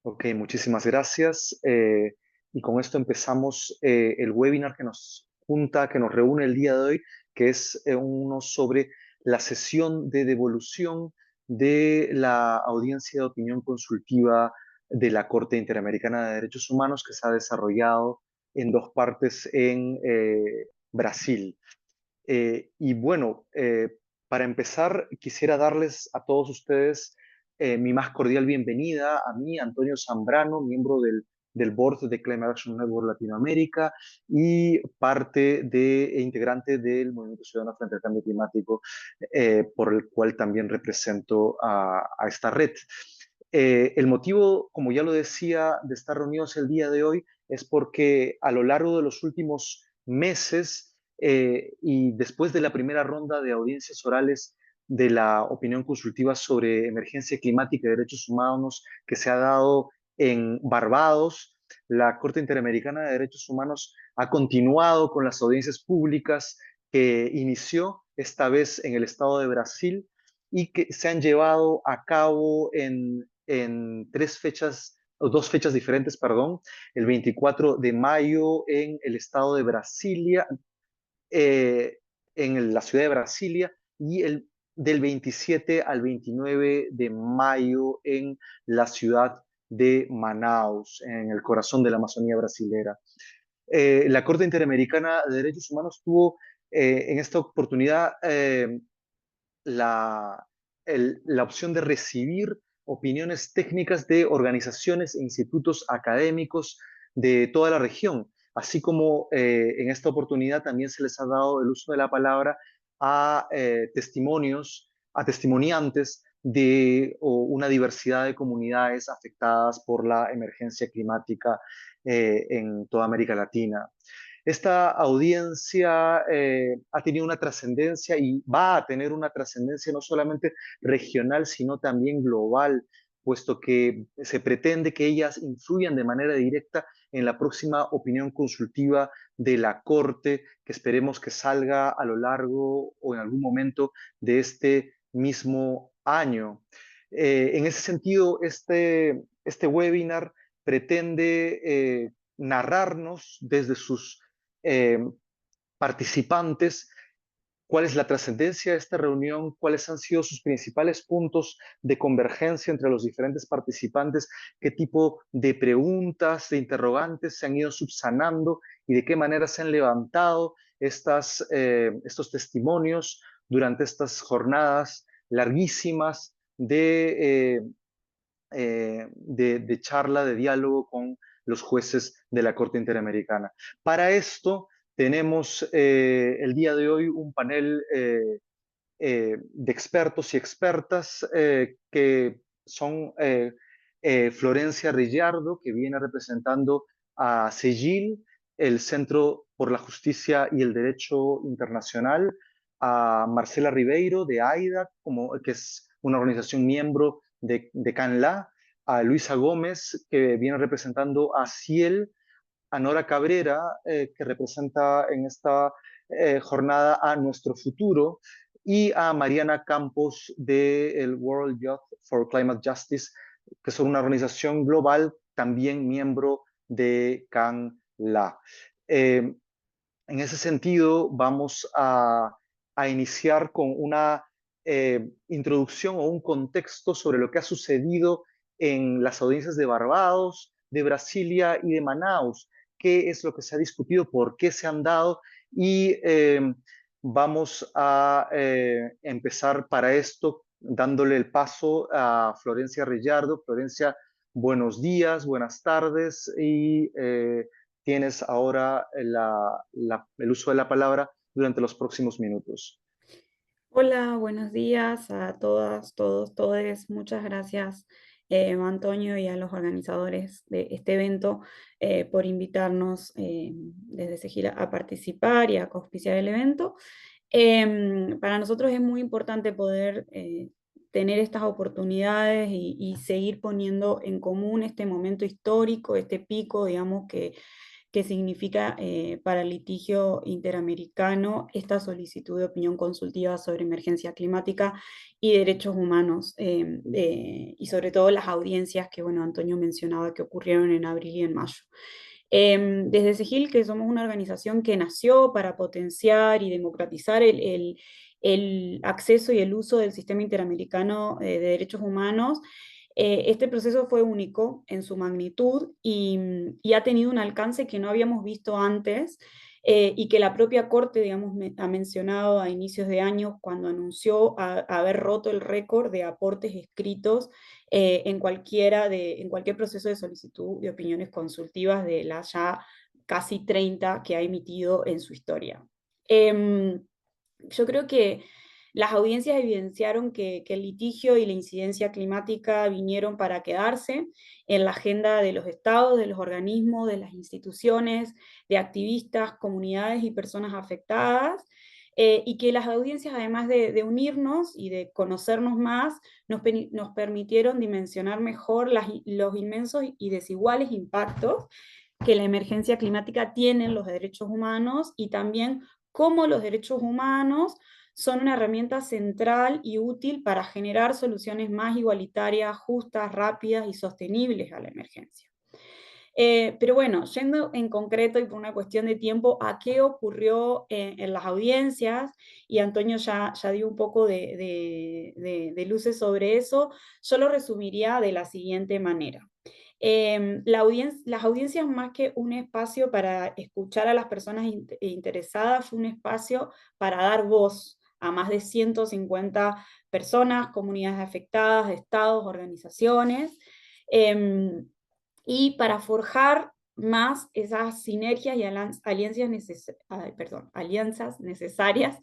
Ok, muchísimas gracias. Y con esto empezamos el webinar que nos junta, que nos reúne el día de hoy, que es uno sobre la sesión de devolución de la audiencia de opinión consultiva de la Corte Interamericana de Derechos Humanos que se ha desarrollado en dos partes en Brasil. Y bueno, para empezar, quisiera darles a todos ustedes mi más cordial bienvenida a mí, Antonio Zambrano, miembro del Board de Climate Action Network Latinoamérica y e integrante del Movimiento Ciudadano frente al Cambio Climático, por el cual también represento a esta red. El motivo, como ya lo decía, de estar reunidos el día de hoy es porque a lo largo de los últimos meses, y después de la primera ronda de audiencias orales de la opinión consultiva sobre emergencia climática y derechos humanos que se ha dado en Barbados, la Corte Interamericana de Derechos Humanos ha continuado con las audiencias públicas que inició esta vez en el estado de Brasil y que se han llevado a cabo en tres fechas, o dos fechas diferentes, perdón, el 24 de mayo en el estado de Brasilia, eh, en la ciudad de Brasilia, y del 27 al 29 de mayo en la ciudad de Manaus, en el corazón de la Amazonía brasilera. La Corte Interamericana de Derechos Humanos tuvo en esta oportunidad la, la opción de recibir opiniones técnicas de organizaciones e institutos académicos de toda la región, así como en esta oportunidad también se les ha dado el uso de la palabra a a testimoniantes de una diversidad de comunidades afectadas por la emergencia climática en toda América Latina. Esta audiencia ha tenido una trascendencia y va a tener una trascendencia no solamente regional, sino también global, puesto que se pretende que ellas influyan de manera directa en la próxima opinión consultiva de la Corte, que esperemos que salga a lo largo o en algún momento de este mismo año. En ese sentido, este webinar pretende narrarnos desde sus eh, participantes cuál es la trascendencia de esta reunión, cuáles han sido sus principales puntos de convergencia entre los diferentes participantes, qué tipo de preguntas, de interrogantes se han ido subsanando y de qué manera se han levantado estos testimonios durante estas jornadas larguísimas de charla, de diálogo con los jueces de la Corte Interamericana. Para esto tenemos el día de hoy un panel de expertos y expertas que son Florencia Rillardo, que viene representando a CEGIL, el Centro por la Justicia y el Derecho Internacional, a Marcela Ribeiro de AIDA, que es una organización miembro de CANLA, a Luisa Gómez, que viene representando a CIEL, a Nora Cabrera, que representa en esta jornada a Nuestro Futuro, y a Mariana Campos del World Youth for Climate Justice, que son una organización global, también miembro de CANLA. En ese sentido, vamos a iniciar con una introducción o un contexto sobre lo que ha sucedido en las audiencias de Barbados, de Brasilia y de Manaus, qué es lo que se ha discutido, por qué se han dado y vamos a empezar para esto dándole el paso a Florencia Rillardo. Florencia, buenos días, buenas tardes y tienes ahora el uso de la palabra durante los próximos minutos. Hola, buenos días a todas, todos, todes. Muchas gracias, Antonio, y a los organizadores de este evento por invitarnos desde SEGIL a participar y a auspiciar el evento. Para nosotros es muy importante poder tener estas oportunidades y seguir poniendo en común este momento histórico, este pico, digamos, que significa para el litigio interamericano esta solicitud de opinión consultiva sobre emergencia climática y derechos humanos, y sobre todo las audiencias que, bueno, Antonio mencionaba que ocurrieron en abril y en mayo. Desde SEGIL, que somos una organización que nació para potenciar y democratizar el acceso y el uso del sistema interamericano de derechos humanos, este proceso fue único en su magnitud y ha tenido un alcance que no habíamos visto antes, y que la propia Corte, digamos, ha mencionado a inicios de año cuando anunció haber roto el récord de aportes escritos en cualquier proceso de solicitud de opiniones consultivas de las ya casi 30 que ha emitido en su historia. Yo creo que las audiencias evidenciaron que el litigio y la incidencia climática vinieron para quedarse en la agenda de los estados, de los organismos, de las instituciones, de activistas, comunidades y personas afectadas, y que las audiencias, además de unirnos y de conocernos más, nos permitieron dimensionar mejor los inmensos y desiguales impactos que la emergencia climática tiene en los derechos humanos y también cómo los derechos humanos son una herramienta central y útil para generar soluciones más igualitarias, justas, rápidas y sostenibles a la emergencia. Pero bueno, yendo en concreto y por una cuestión de tiempo a qué ocurrió en las audiencias, y Antonio ya dio un poco de luces sobre eso, yo lo resumiría de la siguiente manera. Las audiencias, más que un espacio para escuchar a las personas interesadas, fue un espacio para dar voz a más de 150 personas, comunidades afectadas, estados, organizaciones, y para forjar más esas sinergias y alianzas necesarias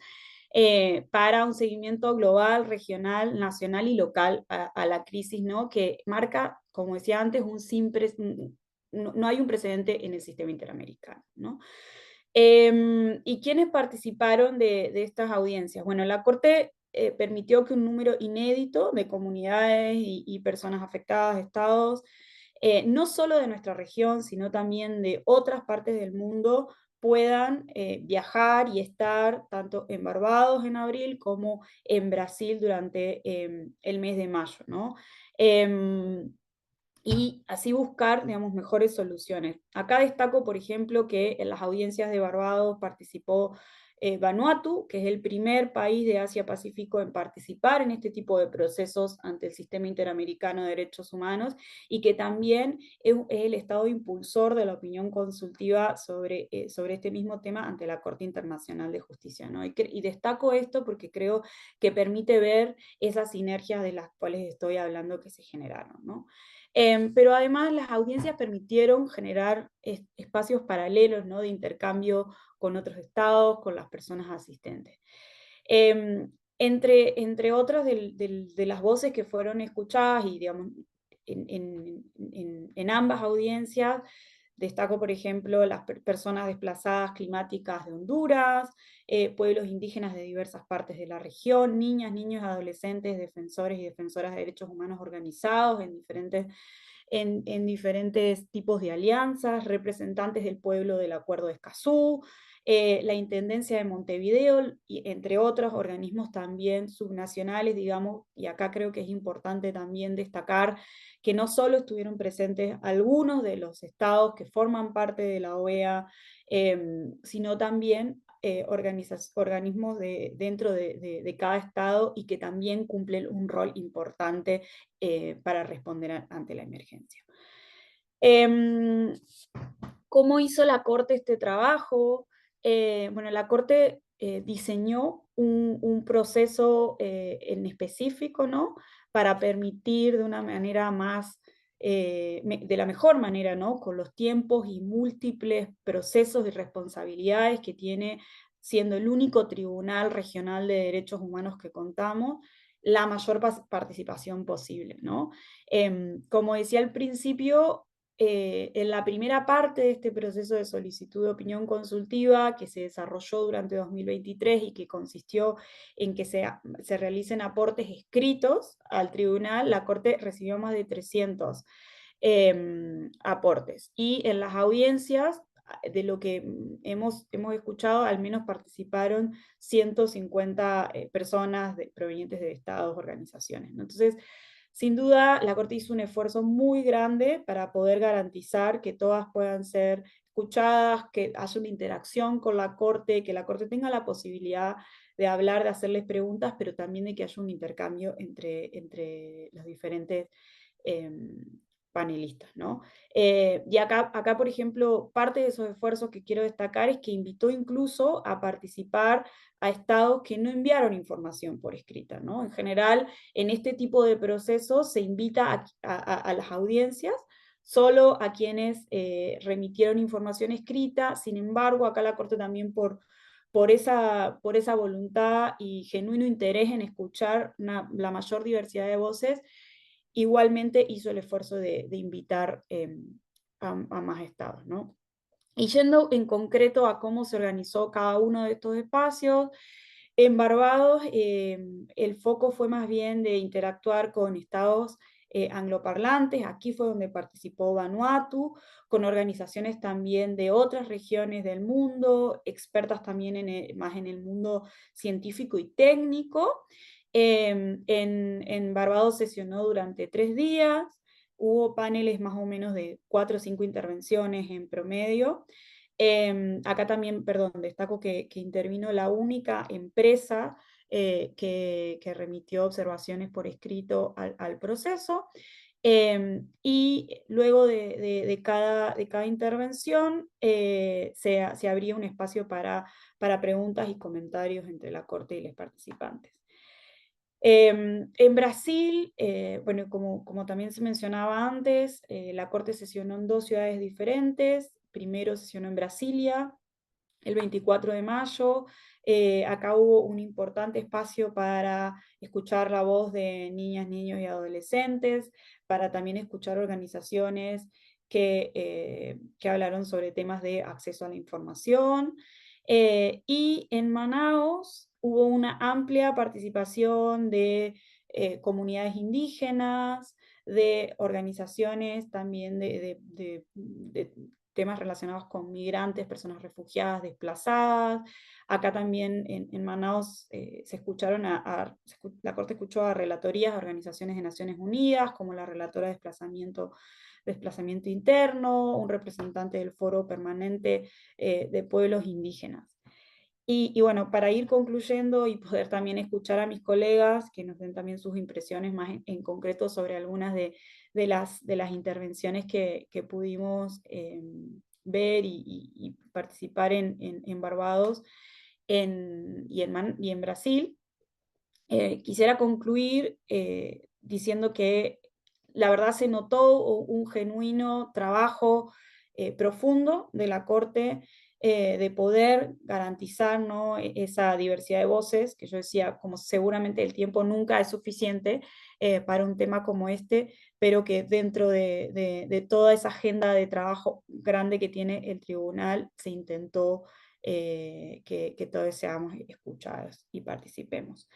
para un seguimiento global, regional, nacional y local a la crisis, ¿no? Que marca, como decía antes, no hay un precedente en el sistema interamericano, ¿no? ¿Y quiénes participaron de estas audiencias? Bueno, la Corte permitió que un número inédito de comunidades y personas afectadas, estados, no solo de nuestra región, sino también de otras partes del mundo, puedan viajar y estar tanto en Barbados en abril como en Brasil durante el mes de mayo, ¿no? Em, y así buscar, digamos, mejores soluciones. Acá destaco, por ejemplo, que en las audiencias de Barbados participó Vanuatu, que es el primer país de Asia-Pacífico en participar en este tipo de procesos ante el Sistema Interamericano de Derechos Humanos, y que también es el estado impulsor de la opinión consultiva sobre este mismo tema ante la Corte Internacional de Justicia, ¿no? Y destaco esto porque creo que permite ver esas sinergias de las cuales estoy hablando que se generaron, ¿no? Pero además las audiencias permitieron generar espacios paralelos, ¿no? De intercambio con otros estados, con las personas asistentes. Entre otras de las voces que fueron escuchadas y, digamos, en ambas audiencias, destaco, por ejemplo, las personas desplazadas climáticas de Honduras, pueblos indígenas de diversas partes de la región, niñas, niños, adolescentes, defensores y defensoras de derechos humanos organizados en diferentes tipos de alianzas, representantes del pueblo del Acuerdo de Escazú, la Intendencia de Montevideo, y entre otros organismos también subnacionales, digamos, y acá creo que es importante también destacar que no solo estuvieron presentes algunos de los estados que forman parte de la OEA, sino también organismos dentro de cada estado y que también cumplen un rol importante para responder ante la emergencia. ¿Cómo hizo la Corte este trabajo? Bueno, la Corte diseñó un proceso en específico, ¿no? Para permitir de una manera más, de la mejor manera, ¿no? Con los tiempos y múltiples procesos y responsabilidades que tiene, siendo el único tribunal regional de derechos humanos que contamos, la mayor participación posible, ¿no? Como decía al principio, en la primera parte de este proceso de solicitud de opinión consultiva que se desarrolló durante 2023 y que consistió en que se realicen aportes escritos al tribunal, la Corte recibió más de 300 aportes. Y en las audiencias de lo que hemos escuchado, al menos participaron 150 personas provenientes de estados, organizaciones, ¿no? Entonces, sin duda, la Corte hizo un esfuerzo muy grande para poder garantizar que todas puedan ser escuchadas, que haya una interacción con la Corte, que la Corte tenga la posibilidad de hablar, de hacerles preguntas, pero también de que haya un intercambio entre los diferentes em, panelistas, ¿no? Y acá, por ejemplo, parte de esos esfuerzos que quiero destacar es que invitó incluso a participar a estados que no enviaron información por escrita, ¿no? En general, en este tipo de procesos se invita a las audiencias solo a quienes remitieron información escrita. Sin embargo, acá la Corte también por esa voluntad y genuino interés en escuchar la mayor diversidad de voces, igualmente hizo el esfuerzo de invitar a más estados, ¿no? Y yendo en concreto a cómo se organizó cada uno de estos espacios, en Barbados el foco fue más bien de interactuar con estados angloparlantes. Aquí fue donde participó Vanuatu, con organizaciones también de otras regiones del mundo, expertas también más en el mundo científico y técnico. En Barbados sesionó durante 3 días, hubo paneles más o menos de 4 o 5 intervenciones en promedio. Acá también, perdón, destaco que intervino la única empresa que remitió observaciones por escrito al proceso. Y luego de cada intervención se abría un espacio para preguntas y comentarios entre la Corte y los participantes. En Brasil, bueno, como también se mencionaba antes, la Corte sesionó en 2 ciudades diferentes. Primero sesionó en Brasilia, el 24 de mayo. Acá hubo un importante espacio para escuchar la voz de niñas, niños y adolescentes, para también escuchar organizaciones que hablaron sobre temas de acceso a la información. Y en Manaos hubo una amplia participación de comunidades indígenas, de organizaciones también de temas relacionados con migrantes, personas refugiadas, desplazadas. Acá también en Manaos la Corte escuchó a relatorías de organizaciones de Naciones Unidas, como la relatora de desplazamiento interno, un representante del Foro Permanente de Pueblos Indígenas. Y bueno, para ir concluyendo y poder también escuchar a mis colegas que nos den también sus impresiones más en concreto sobre algunas de las intervenciones que pudimos ver y participar en Barbados y en Brasil. Quisiera concluir diciendo que la verdad se notó un genuino trabajo profundo de la Corte de poder garantizar, ¿no?, esa diversidad de voces, que yo decía, como seguramente el tiempo nunca es suficiente para un tema como este, pero que dentro de toda esa agenda de trabajo grande que tiene el tribunal, se intentó que todos seamos escuchados y participemos.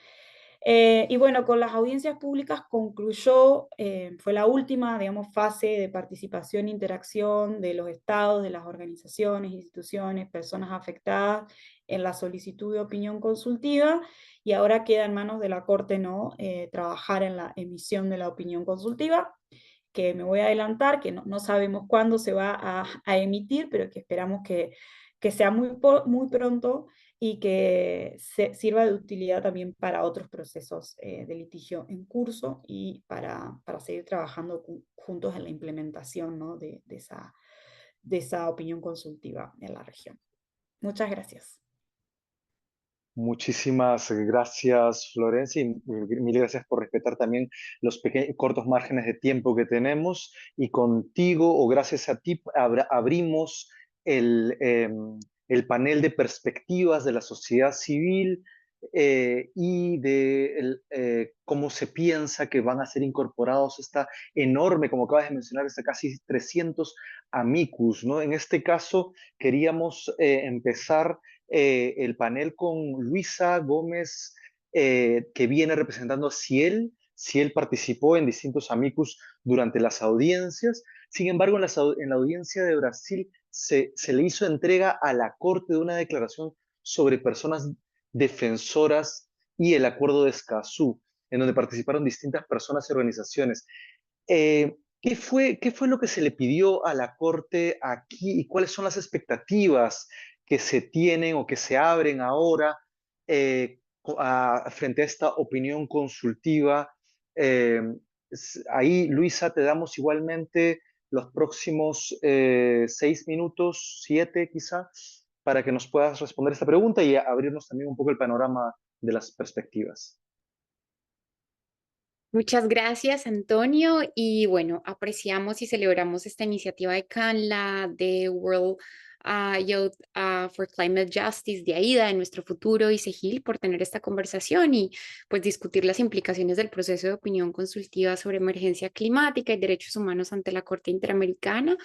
Y bueno, con las audiencias públicas concluyó, fue la última, digamos, fase de participación e interacción de los estados, de las organizaciones, instituciones, personas afectadas en la solicitud de opinión consultiva, y ahora queda en manos de la Corte, ¿no?, trabajar en la emisión de la opinión consultiva, que me voy a adelantar, que no sabemos cuándo se va a emitir, pero que esperamos que sea muy pronto y que sirva de utilidad también para otros procesos de litigio en curso y para seguir trabajando juntos en la implementación, ¿no?, de esa opinión consultiva en la región. Muchas gracias. Muchísimas gracias, Florencia, y mil gracias por respetar también los cortos márgenes de tiempo que tenemos. Y contigo, o gracias a ti, abrimos el panel de perspectivas de la sociedad civil y de cómo se piensa que van a ser incorporados esta enorme, como acabas de mencionar, esta casi 300 amicus, ¿no? En este caso, queríamos empezar el panel con Luisa Gómez, que viene representando a Ciel, si él participó en distintos amicus durante las audiencias. Sin embargo, en la audiencia de Brasil se le hizo entrega a la Corte de una declaración sobre personas defensoras y el Acuerdo de Escazú, en donde participaron distintas personas y organizaciones. Qué fue lo que se le pidió a la Corte aquí y cuáles son las expectativas que se tienen o que se abren ahora frente a esta opinión consultiva? Eh, Ahí, Luisa, te damos igualmente los próximos 6 minutos, 7 quizá, para que nos puedas responder esta pregunta y abrirnos también un poco el panorama de las perspectivas. Muchas gracias, Antonio. Y bueno, apreciamos y celebramos esta iniciativa de CANLA, de World Youth for Climate Justice, de AIDA, de Nuestro Futuro y SEGIL, por tener esta conversación y pues discutir las implicaciones del proceso de opinión consultiva sobre emergencia climática y derechos humanos ante la Corte Interamericana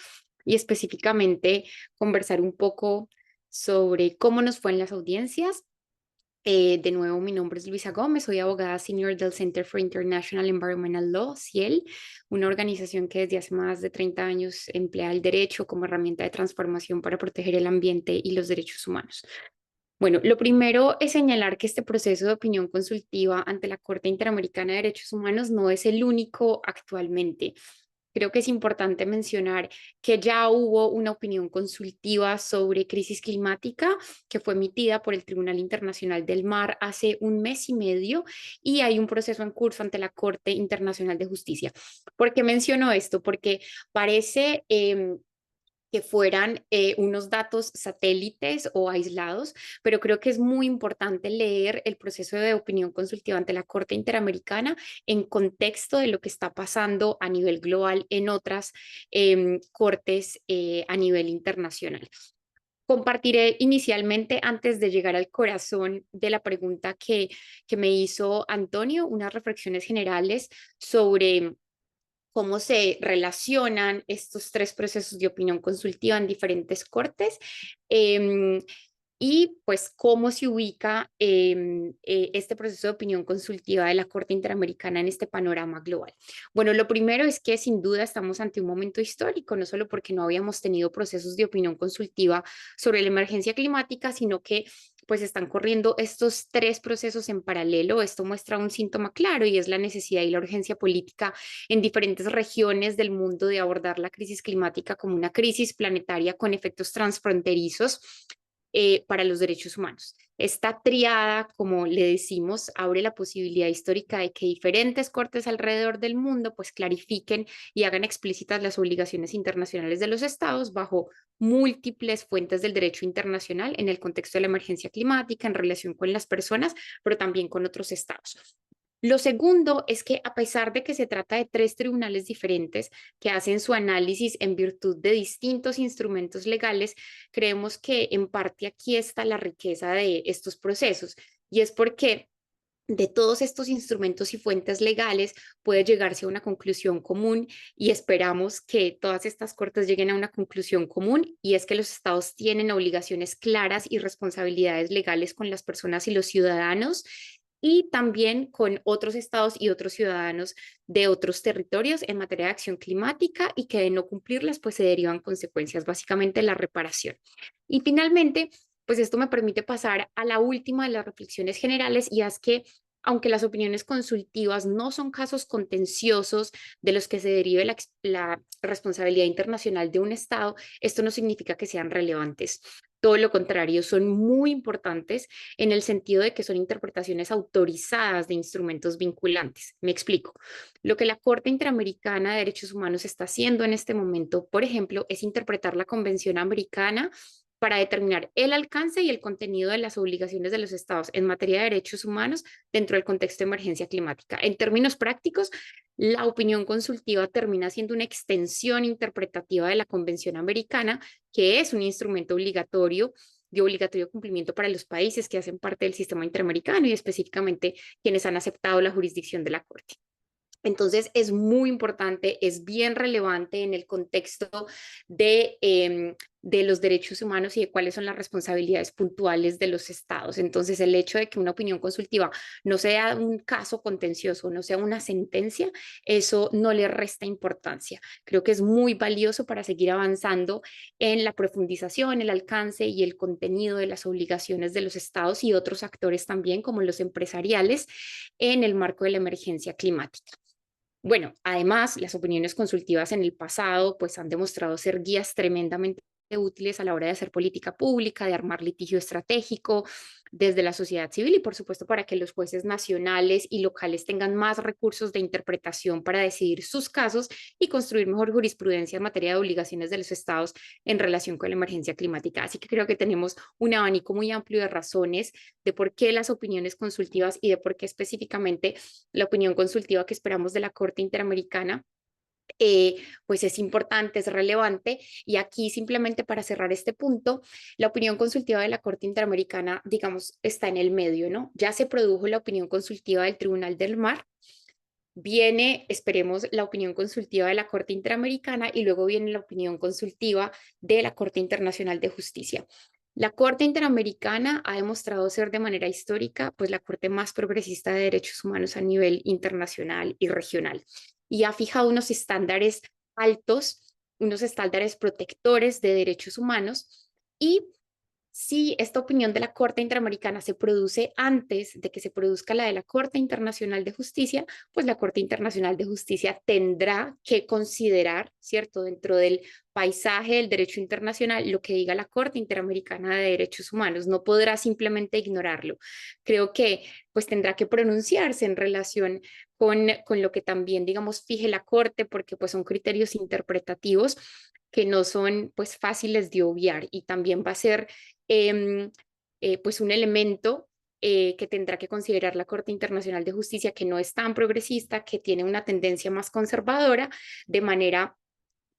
y específicamente conversar un poco sobre cómo nos fue en las audiencias. De nuevo, mi nombre es Luisa Gómez, soy abogada senior del Center for International Environmental Law, CIEL, una organización que desde hace más de 30 años emplea el derecho como herramienta de transformación para proteger el ambiente y los derechos humanos. Bueno, lo primero es señalar que este proceso de opinión consultiva ante la Corte Interamericana de Derechos Humanos no es el único actualmente. Creo que es importante mencionar que ya hubo una opinión consultiva sobre crisis climática que fue emitida por el Tribunal Internacional del Mar hace un mes y medio y hay un proceso en curso ante la Corte Internacional de Justicia. ¿Por qué menciono esto? Porque parece que fueran unos datos satélites o aislados, pero creo que es muy importante leer el proceso de opinión consultiva ante la Corte Interamericana en contexto de lo que está pasando a nivel global en otras cortes a nivel internacional. Compartiré inicialmente, antes de llegar al corazón de la pregunta que me hizo Antonio, unas reflexiones generales sobre cómo se relacionan estos tres procesos de opinión consultiva en diferentes cortes. Y pues cómo se ubica este proceso de opinión consultiva de la Corte Interamericana en este panorama global. Bueno, lo primero es que sin duda estamos ante un momento histórico, no solo porque no habíamos tenido procesos de opinión consultiva sobre la emergencia climática, sino que pues están corriendo estos tres procesos en paralelo. Esto muestra un síntoma claro y es la necesidad y la urgencia política en diferentes regiones del mundo de abordar la crisis climática como una crisis planetaria con efectos transfronterizos para los derechos humanos. Esta triada, como le decimos, abre la posibilidad histórica de que diferentes cortes alrededor del mundo pues clarifiquen y hagan explícitas las obligaciones internacionales de los estados bajo múltiples fuentes del derecho internacional en el contexto de la emergencia climática, en relación con las personas, pero también con otros estados. Lo segundo es que a pesar de que se trata de tres tribunales diferentes que hacen su análisis en virtud de distintos instrumentos legales, creemos que en parte aquí está la riqueza de estos procesos y es porque de todos estos instrumentos y fuentes legales puede llegarse a una conclusión común y esperamos que todas estas cortes lleguen a una conclusión común y es que los estados tienen obligaciones claras y responsabilidades legales con las personas y los ciudadanos y también con otros estados y otros ciudadanos de otros territorios en materia de acción climática y que de no cumplirlas pues se derivan consecuencias, básicamente la reparación. Y finalmente, pues esto me permite pasar a la última de las reflexiones generales y es que aunque las opiniones consultivas no son casos contenciosos de los que se derive la responsabilidad internacional de un Estado, esto no significa que sean relevantes. Todo lo contrario, son muy importantes en el sentido de que son interpretaciones autorizadas de instrumentos vinculantes. Me explico. Lo que la Corte Interamericana de Derechos Humanos está haciendo en este momento, por ejemplo, es interpretar la Convención Americana para determinar el alcance y el contenido de las obligaciones de los estados en materia de derechos humanos dentro del contexto de emergencia climática. En términos prácticos, la opinión consultiva termina siendo una extensión interpretativa de la Convención Americana, que es un instrumento obligatorio de obligatorio cumplimiento para los países que hacen parte del sistema interamericano y específicamente quienes han aceptado la jurisdicción de la Corte. Entonces es muy importante, es bien relevante en el contexto de de los derechos humanos y de cuáles son las responsabilidades puntuales de los estados. Entonces, el hecho de que una opinión consultiva no sea un caso contencioso, no sea una sentencia, eso no le resta importancia. Creo que es muy valioso para seguir avanzando en la profundización, el alcance y el contenido de las obligaciones de los estados y otros actores también, como los empresariales, en el marco de la emergencia climática. Bueno, además, las opiniones consultivas en el pasado pues han demostrado ser guías tremendamente útiles a la hora de hacer política pública, de armar litigio estratégico desde la sociedad civil y por supuesto para que los jueces nacionales y locales tengan más recursos de interpretación para decidir sus casos y construir mejor jurisprudencia en materia de obligaciones de los estados en relación con la emergencia climática. Así que creo que tenemos un abanico muy amplio de razones de por qué las opiniones consultivas y de por qué específicamente la opinión consultiva que esperamos de la Corte Interamericana pues es importante, es relevante. Y aquí simplemente para cerrar este punto, la opinión consultiva de la Corte Interamericana, digamos, está en el medio, ¿no? Ya se produjo la opinión consultiva del Tribunal del Mar, viene, esperemos, la opinión consultiva de la Corte Interamericana y luego viene la opinión consultiva de la Corte Internacional de Justicia. La Corte Interamericana ha demostrado ser de manera histórica, pues la Corte más progresista de derechos humanos a nivel internacional y regional y ha fijado unos estándares altos, unos estándares protectores de derechos humanos y si esta opinión de la Corte Interamericana se produce antes de que se produzca la de la Corte Internacional de Justicia, pues la Corte Internacional de Justicia tendrá que considerar, ¿cierto?, dentro del paisaje del derecho internacional, lo que diga la Corte Interamericana de Derechos Humanos. No podrá simplemente ignorarlo. Creo que pues tendrá que pronunciarse en relación con lo que también, digamos, fije la Corte, porque pues son criterios interpretativos que no son pues fáciles de obviar y también va a ser pues un elemento que tendrá que considerar la Corte Internacional de Justicia, que no es tan progresista, que tiene una tendencia más conservadora, de manera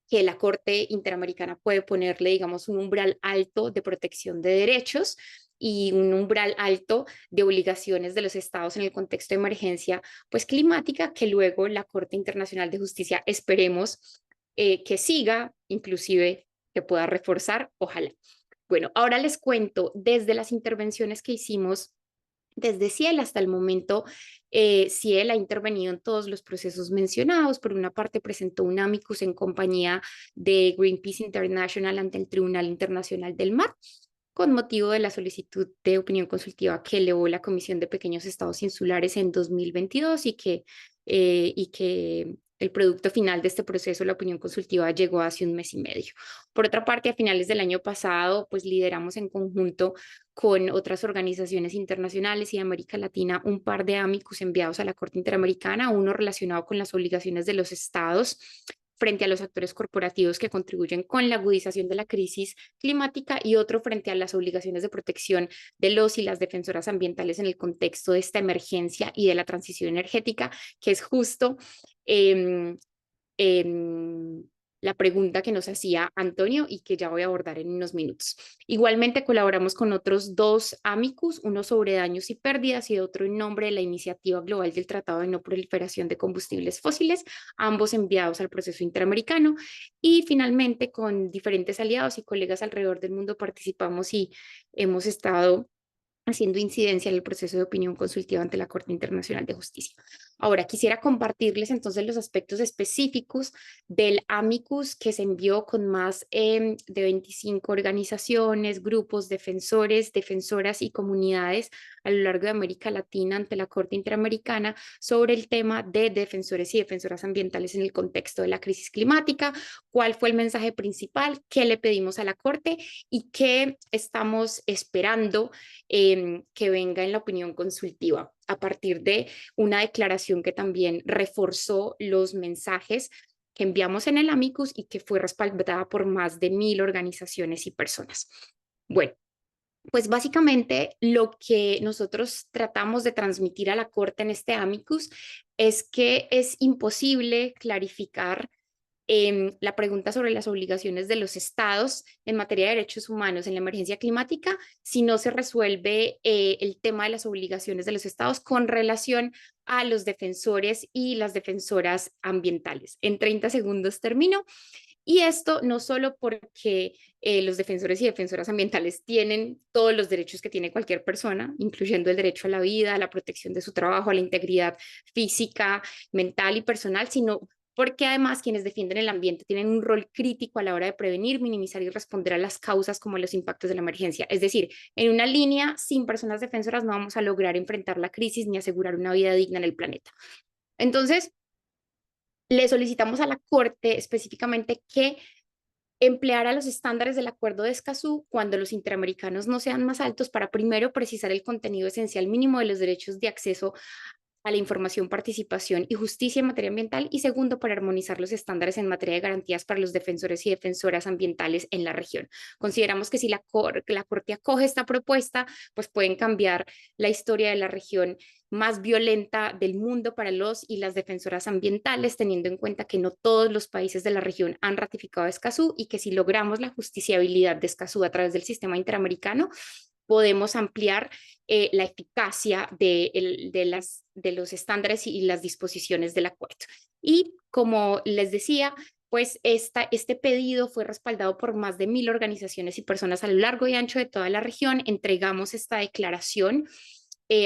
que la Corte Interamericana puede ponerle, digamos, un umbral alto de protección de derechos y un umbral alto de obligaciones de los estados en el contexto de emergencia pues climática, que luego la Corte Internacional de Justicia esperemos que siga, inclusive que pueda reforzar, ojalá. Bueno, ahora les cuento desde las intervenciones que hicimos desde Ciel hasta el momento. Ciel ha intervenido en todos los procesos mencionados. Por una parte, presentó un amicus en compañía de Greenpeace International ante el Tribunal Internacional del Mar, con motivo de la solicitud de opinión consultiva que elevó la Comisión de Pequeños Estados Insulares en 2022 y que el producto final de este proceso, la opinión consultiva, llegó hace un mes y medio. Por otra parte, a finales del año pasado, pues lideramos en conjunto con otras organizaciones internacionales y de América Latina un par de amicus enviados a la Corte Interamericana, uno relacionado con las obligaciones de los estados frente a los actores corporativos que contribuyen con la agudización de la crisis climática y otro frente a las obligaciones de protección de los y las defensoras ambientales en el contexto de esta emergencia y de la transición energética, que es justo eh, la pregunta que nos hacía Antonio y que ya voy a abordar en unos minutos. Igualmente colaboramos con otros dos amicus, uno sobre daños y pérdidas y otro en nombre de la Iniciativa Global del Tratado de No Proliferación de Combustibles Fósiles, ambos enviados al proceso interamericano. Y finalmente con diferentes aliados y colegas alrededor del mundo participamos y hemos estado haciendo incidencia en el proceso de opinión consultiva ante la Corte Internacional de Justicia. Ahora, quisiera compartirles entonces los aspectos específicos del amicus que se envió con más de 25 organizaciones, grupos, defensores, defensoras y comunidades a lo largo de América Latina ante la Corte Interamericana sobre el tema de defensores y defensoras ambientales en el contexto de la crisis climática, cuál fue el mensaje principal, qué le pedimos a la Corte y qué estamos esperando que venga en la opinión consultiva a partir de una declaración que también reforzó los mensajes que enviamos en el amicus y que fue respaldada por más de 1000 organizaciones y personas. Bueno, pues básicamente lo que nosotros tratamos de transmitir a la Corte en este amicus es que es imposible clarificar la pregunta sobre las obligaciones de los estados en materia de derechos humanos en la emergencia climática si no se resuelve el tema de las obligaciones de los estados con relación a los defensores y las defensoras ambientales. En 30 segundos termino. Y esto no solo porque los defensores y defensoras ambientales tienen todos los derechos que tiene cualquier persona, incluyendo el derecho a la vida, a la protección de su trabajo, a la integridad física, mental y personal, sino porque además quienes defienden el ambiente tienen un rol crítico a la hora de prevenir, minimizar y responder a las causas como los impactos de la emergencia. Es decir, en una línea, sin personas defensoras no vamos a lograr enfrentar la crisis ni asegurar una vida digna en el planeta. Entonces, le solicitamos a la Corte específicamente que empleara los estándares del Acuerdo de Escazú cuando los interamericanos no sean más altos para primero precisar el contenido esencial mínimo de los derechos de acceso a la información, participación y justicia en materia ambiental y segundo, para armonizar los estándares en materia de garantías para los defensores y defensoras ambientales en la región. Consideramos que si la Corte acoge esta propuesta, pues pueden cambiar la historia de la región más violenta del mundo para los y las defensoras ambientales, teniendo en cuenta que no todos los países de la región han ratificado Escazú y que si logramos la justiciabilidad de Escazú a través del sistema interamericano, podemos ampliar la eficacia de los estándares y las disposiciones del acuerdo. Y como les decía, pues este pedido fue respaldado por más de 1.000 organizaciones y personas a lo largo y ancho de toda la región. Entregamos esta declaración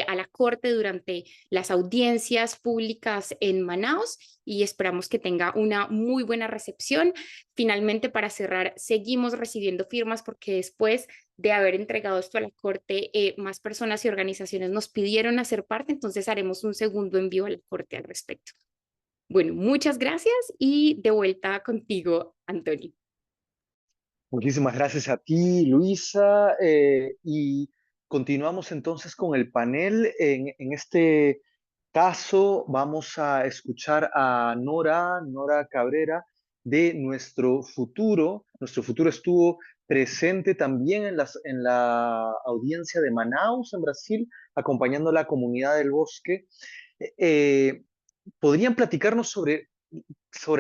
a la Corte durante las audiencias públicas en Manaus y esperamos que tenga una muy buena recepción. Finalmente, para cerrar, seguimos recibiendo firmas porque después de haber entregado esto a la Corte, más personas y organizaciones nos pidieron hacer parte, entonces haremos un segundo envío a la Corte al respecto. Bueno, muchas gracias y de vuelta contigo, Antonio. Muchísimas gracias a ti, Luisa. Y continuamos entonces con el panel. En este caso vamos a escuchar a Nora Cabrera de Nuestro Futuro. Nuestro Futuro estuvo presente también en la audiencia de Manaus, en Brasil, acompañando a la comunidad del bosque. ¿Podrían platicarnos sobre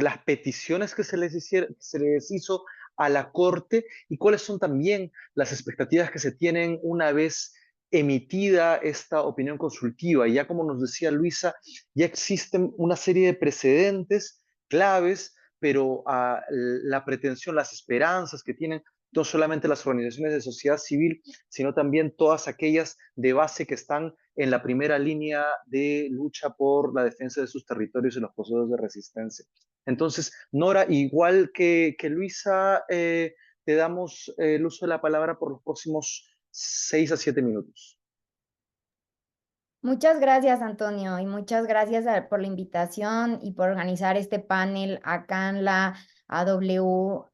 las peticiones que se les hizo a la Corte y cuáles son también las expectativas que se tienen una vez emitida esta opinión consultiva? Y ya como nos decía Luisa, ya existen una serie de precedentes claves, pero la pretensión, las esperanzas que tienen no solamente las organizaciones de sociedad civil, sino también todas aquellas de base que están en la primera línea de lucha por la defensa de sus territorios y los procesos de resistencia. Entonces, Nora, igual que Luisa, te damos el uso de la palabra por los próximos 6 a 7 minutos. Muchas gracias, Antonio, y muchas gracias por la invitación y por organizar este panel a CANLA, a W,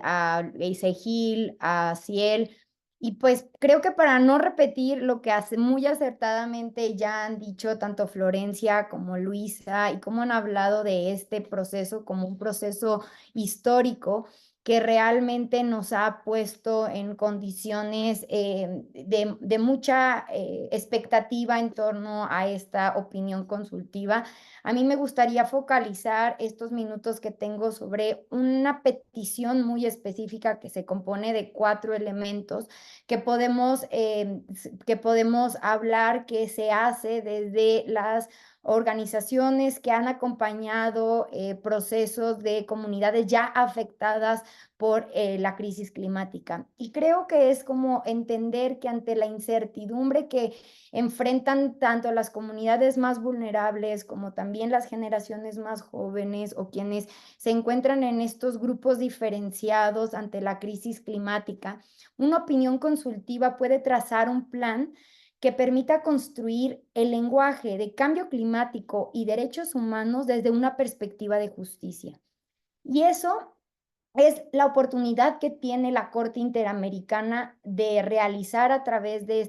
a ICEGIL, a CIEL. Y pues creo que para no repetir lo que hace muy acertadamente ya han dicho tanto Florencia como Luisa y cómo han hablado de este proceso como un proceso histórico que realmente nos ha puesto en condiciones de mucha expectativa en torno a esta opinión consultiva. A mí me gustaría focalizar estos minutos que tengo sobre una petición muy específica que se compone de 4 elementos que podemos hablar que se hace desde las organizaciones que han acompañado procesos de comunidades ya afectadas por la crisis climática. Y creo que es como entender que ante la incertidumbre que enfrentan tanto las comunidades más vulnerables como también las generaciones más jóvenes o quienes se encuentran en estos grupos diferenciados ante la crisis climática, una opinión consultiva puede trazar un plan que permita construir el lenguaje de cambio climático y derechos humanos desde una perspectiva de justicia. Y eso es la oportunidad que tiene la Corte Interamericana de realizar a través de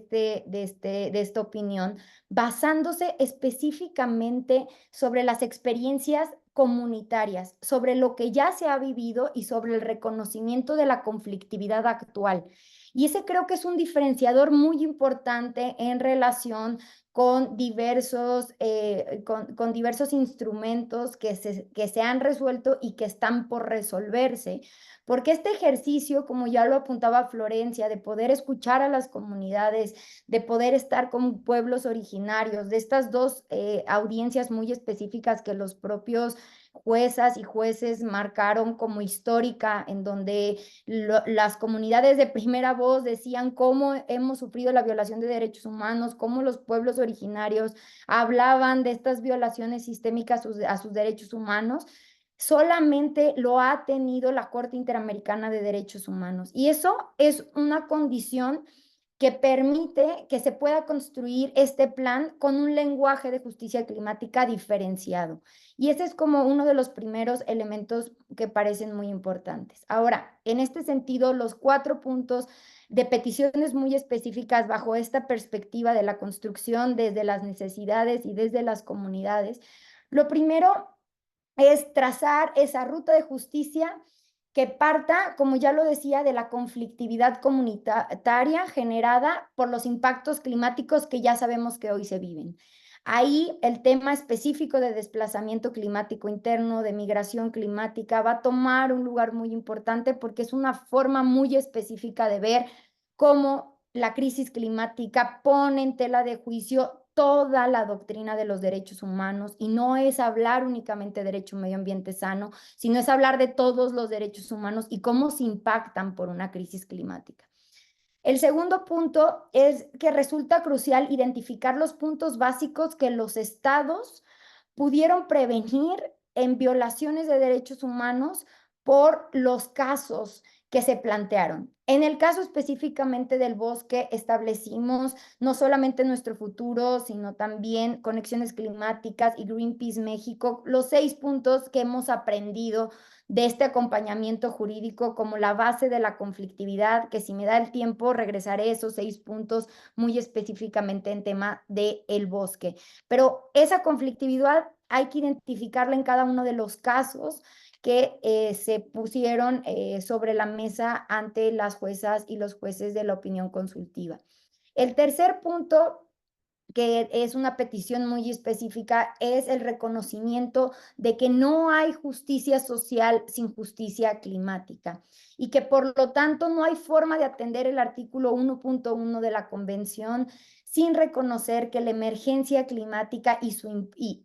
esta opinión, basándose específicamente sobre las experiencias comunitarias, sobre lo que ya se ha vivido y sobre el reconocimiento de la conflictividad actual. Y ese creo que es un diferenciador muy importante en relación con diversos instrumentos que se han resuelto y que están por resolverse. Porque este ejercicio, como ya lo apuntaba Florencia, de poder escuchar a las comunidades, de poder estar con pueblos originarios, de estas dos audiencias muy específicas que los propios juezas y jueces marcaron como histórica, en donde las comunidades de primera voz decían cómo hemos sufrido la violación de derechos humanos, cómo los pueblos originarios hablaban de estas violaciones sistémicas a sus derechos humanos, solamente lo ha tenido la Corte Interamericana de Derechos Humanos. Y eso es una condición que permite que se pueda construir este plan con un lenguaje de justicia climática diferenciado. Y ese es como uno de los primeros elementos que parecen muy importantes. Ahora, en este sentido, los 4 puntos de peticiones muy específicas bajo esta perspectiva de la construcción desde las necesidades y desde las comunidades, lo primero es trazar esa ruta de justicia que parta, como ya lo decía, de la conflictividad comunitaria generada por los impactos climáticos que ya sabemos que hoy se viven. Ahí el tema específico de desplazamiento climático interno, de migración climática, va a tomar un lugar muy importante porque es una forma muy específica de ver cómo la crisis climática pone en tela de juicio toda la doctrina de los derechos humanos, y no es hablar únicamente de derecho a un medio ambiente sano, sino es hablar de todos los derechos humanos y cómo se impactan por una crisis climática. El segundo punto es que resulta crucial identificar los puntos básicos que los estados pudieron prevenir en violaciones de derechos humanos por los casos que se plantearon. En el caso específicamente del bosque, establecimos no solamente nuestro futuro, sino también conexiones climáticas y Greenpeace México, los 6 puntos que hemos aprendido de este acompañamiento jurídico como la base de la conflictividad, que si me da el tiempo regresaré a esos 6 puntos muy específicamente en tema del bosque. Pero esa conflictividad hay que identificarla en cada uno de los casos que se pusieron sobre la mesa ante las juezas y los jueces de la opinión consultiva. El tercer punto, que es una petición muy específica, es el reconocimiento de que no hay justicia social sin justicia climática y que por lo tanto no hay forma de atender el artículo 1.1 de la Convención sin reconocer que la emergencia climática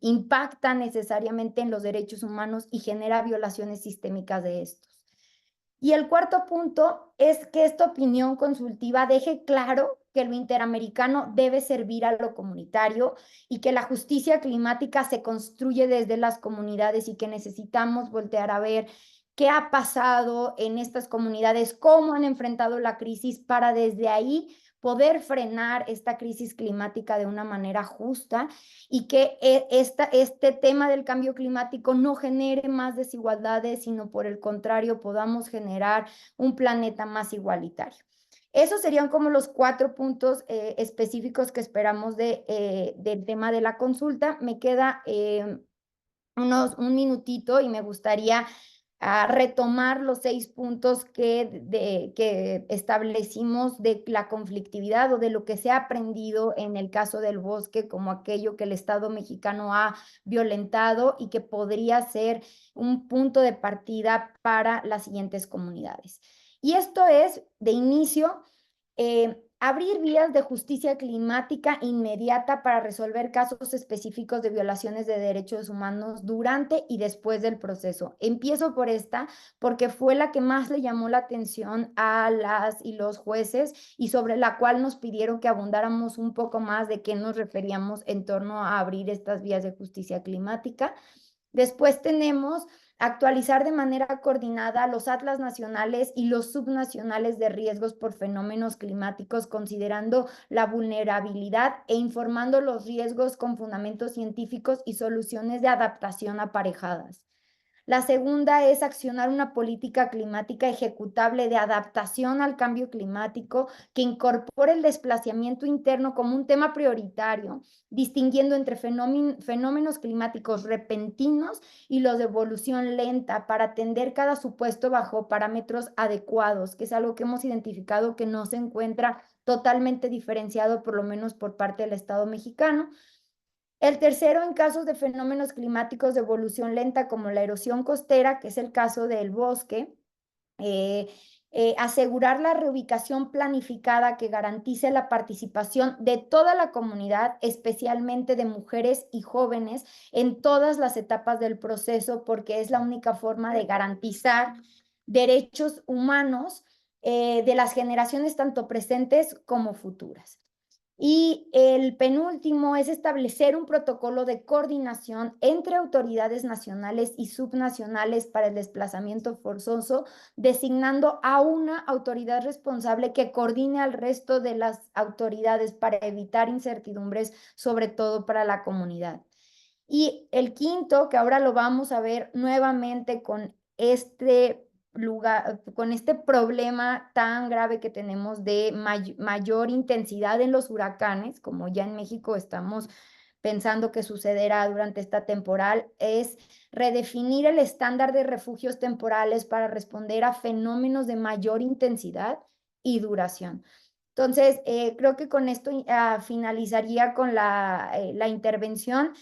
impacta necesariamente en los derechos humanos y genera violaciones sistémicas de estos. Y el cuarto punto es que esta opinión consultiva deje claro que lo interamericano debe servir a lo comunitario y que la justicia climática se construye desde las comunidades y que necesitamos voltear a ver qué ha pasado en estas comunidades, cómo han enfrentado la crisis para desde ahí poder frenar esta crisis climática de una manera justa y que este tema del cambio climático no genere más desigualdades, sino por el contrario podamos generar un planeta más igualitario. Esos serían como los 4 puntos específicos que esperamos del tema de la consulta. Me queda un minutito y me gustaría retomar los 6 puntos que establecimos de la conflictividad o de lo que se ha aprendido en el caso del bosque como aquello que el Estado mexicano ha violentado y que podría ser un punto de partida para las siguientes comunidades. Y esto es, de inicio, abrir vías de justicia climática inmediata para resolver casos específicos de violaciones de derechos humanos durante y después del proceso. Empiezo por esta porque fue la que más le llamó la atención a las y los jueces y sobre la cual nos pidieron que abundáramos un poco más de qué nos referíamos en torno a abrir estas vías de justicia climática. Después tenemos actualizar de manera coordinada los atlas nacionales y los subnacionales de riesgos por fenómenos climáticos, considerando la vulnerabilidad e informando los riesgos con fundamentos científicos y soluciones de adaptación aparejadas. La segunda es accionar una política climática ejecutable de adaptación al cambio climático que incorpore el desplazamiento interno como un tema prioritario, distinguiendo entre fenómenos climáticos repentinos y los de evolución lenta para atender cada supuesto bajo parámetros adecuados, que es algo que hemos identificado que no se encuentra totalmente diferenciado, por lo menos por parte del Estado mexicano. El tercero, en casos de fenómenos climáticos de evolución lenta como la erosión costera, que es el caso del bosque, asegurar la reubicación planificada que garantice la participación de toda la comunidad, especialmente de mujeres y jóvenes, en todas las etapas del proceso, porque es la única forma de garantizar derechos humanos de las generaciones tanto presentes como futuras. Y el penúltimo es establecer un protocolo de coordinación entre autoridades nacionales y subnacionales para el desplazamiento forzoso, designando a una autoridad responsable que coordine al resto de las autoridades para evitar incertidumbres, sobre todo para la comunidad. Y el quinto, que ahora lo vamos a ver nuevamente con este con este problema tan grave que tenemos de mayor intensidad en los huracanes, como ya en México estamos pensando que sucederá durante esta temporal, es redefinir el estándar de refugios temporales para responder a fenómenos de mayor intensidad y duración. Entonces, creo que con esto finalizaría con la intervención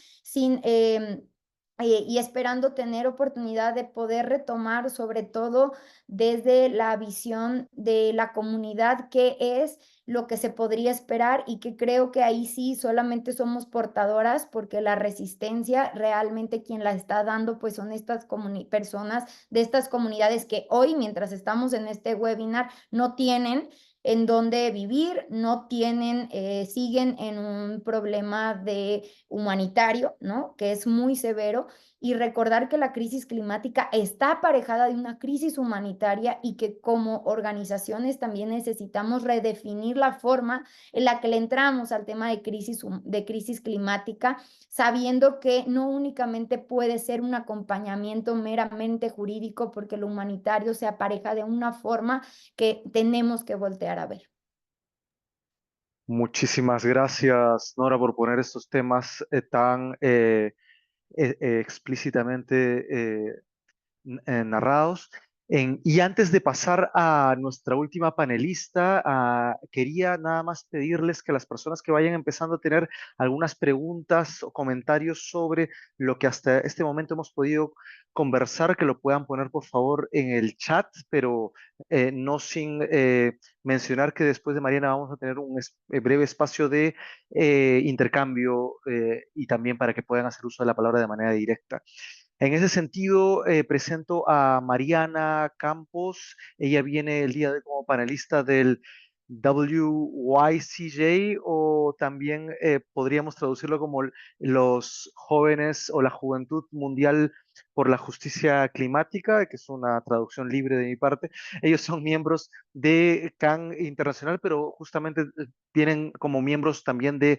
y esperando tener oportunidad de poder retomar, sobre todo desde la visión de la comunidad, qué es lo que se podría esperar, y que creo que ahí sí solamente somos portadoras, porque la resistencia realmente quien la está dando pues son estas personas de estas comunidades que hoy, mientras estamos en este webinar, no tienen en donde vivir, no tienen, siguen en un problema humanitario, ¿no? Que es muy severo, y recordar que la crisis climática está aparejada de una crisis humanitaria, y que como organizaciones también necesitamos redefinir la forma en la que le entramos al tema de crisis climática, sabiendo que no únicamente puede ser un acompañamiento meramente jurídico, porque lo humanitario se apareja de una forma que tenemos que voltear a ver. Muchísimas gracias, Nora, por poner estos temas tan explícitamente narrados. Y antes de pasar a nuestra última panelista, quería nada más pedirles que las personas que vayan empezando a tener algunas preguntas o comentarios sobre lo que hasta este momento hemos podido conversar, que lo puedan poner por favor en el chat, pero no sin mencionar que después de Mariana vamos a tener un breve espacio de intercambio y también para que puedan hacer uso de la palabra de manera directa. En ese sentido, presento a Mariana Campos. Ella viene el día de hoy como panelista del WYCJ, o también podríamos traducirlo como los jóvenes o la Juventud Mundial por la Justicia Climática, que es una traducción libre de mi parte. Ellos son miembros de CAN Internacional, pero justamente vienen como miembros también de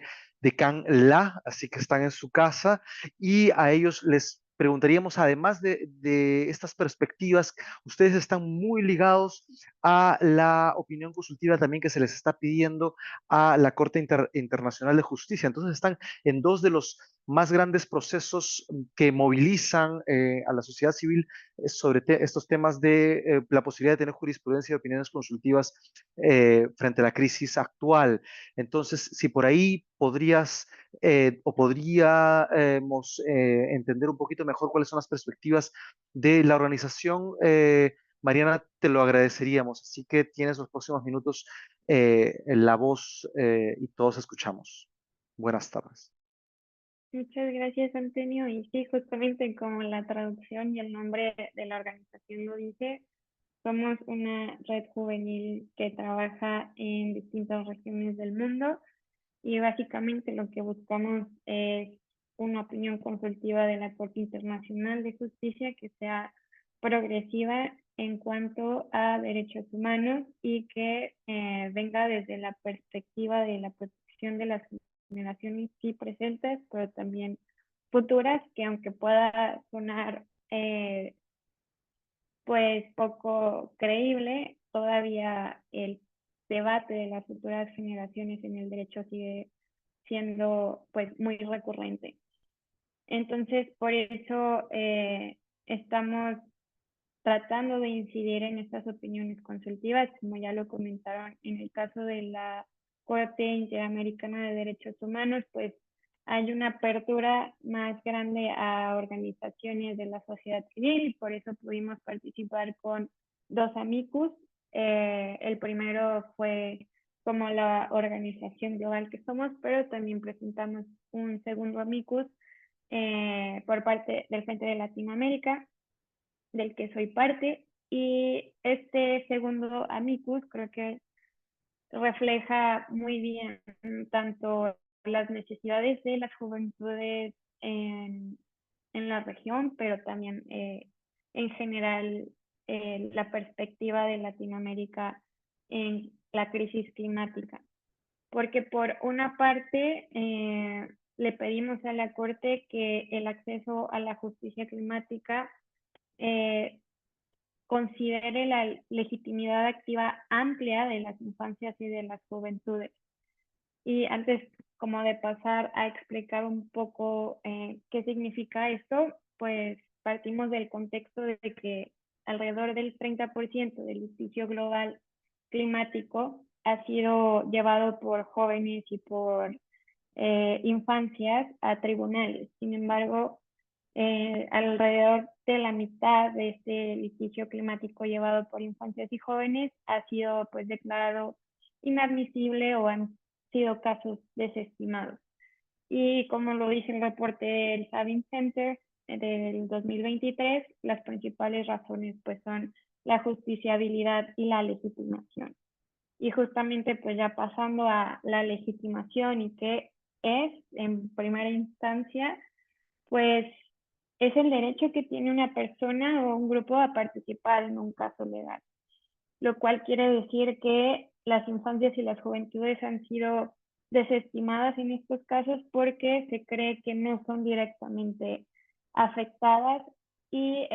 CAN LA, así que están en su casa, y a ellos les preguntaríamos, además de estas perspectivas, ustedes están muy ligados a la opinión consultiva también que se les está pidiendo a la Corte Internacional de Justicia. Entonces están en dos de los más grandes procesos que movilizan a la sociedad civil sobre estos temas de la posibilidad de tener jurisprudencia y opiniones consultivas frente a la crisis actual. Entonces, si por ahí podrías o podríamos entender un poquito mejor cuáles son las perspectivas de la organización, Mariana, te lo agradeceríamos. Así que tienes los próximos minutos la voz y todos escuchamos. Buenas tardes. Muchas gracias, Antonio. Y sí, justamente como la traducción y el nombre de la organización lo dice, somos una red juvenil que trabaja en distintas regiones del mundo, y básicamente lo que buscamos es una opinión consultiva de la Corte Internacional de Justicia que sea progresiva en cuanto a derechos humanos, y que venga desde la perspectiva de la protección de las generaciones sí presentes, pero también futuras, que aunque pueda sonar pues poco creíble, todavía el debate de las futuras generaciones en el derecho sigue siendo pues muy recurrente. Entonces, por eso estamos tratando de incidir en estas opiniones consultivas, como ya lo comentaron en el caso de la Corte Interamericana de Derechos Humanos, pues hay una apertura más grande a organizaciones de la sociedad civil, y por eso pudimos participar con 2 amicus El primero fue como la organización global que somos, pero también presentamos un segundo amicus por parte del Frente de Latinoamérica, del que soy parte, y este segundo amicus creo que refleja muy bien tanto las necesidades de las juventudes en la región, pero también en general la perspectiva de Latinoamérica en la crisis climática. Porque por una parte le pedimos a la Corte que el acceso a la justicia climática considere la legitimidad activa amplia de las infancias y de las juventudes. Y antes como de pasar a explicar un poco qué significa esto, pues partimos del contexto de que alrededor del 30% del litigio global climático ha sido llevado por jóvenes y por infancias a tribunales. Sin embargo, alrededor de la mitad de este litigio climático llevado por infancias y jóvenes ha sido pues declarado inadmisible o han sido casos desestimados. Y como lo dice el reporte del Savin Center del 2023, las principales razones pues son la justiciabilidad y la legitimación. Y justamente pues ya pasando a la legitimación y qué es en primera instancia, pues es el derecho que tiene una persona o un grupo a participar en un caso legal, lo cual quiere decir que las infancias y las juventudes han sido desestimadas en estos casos porque se cree que no son directamente afectadas y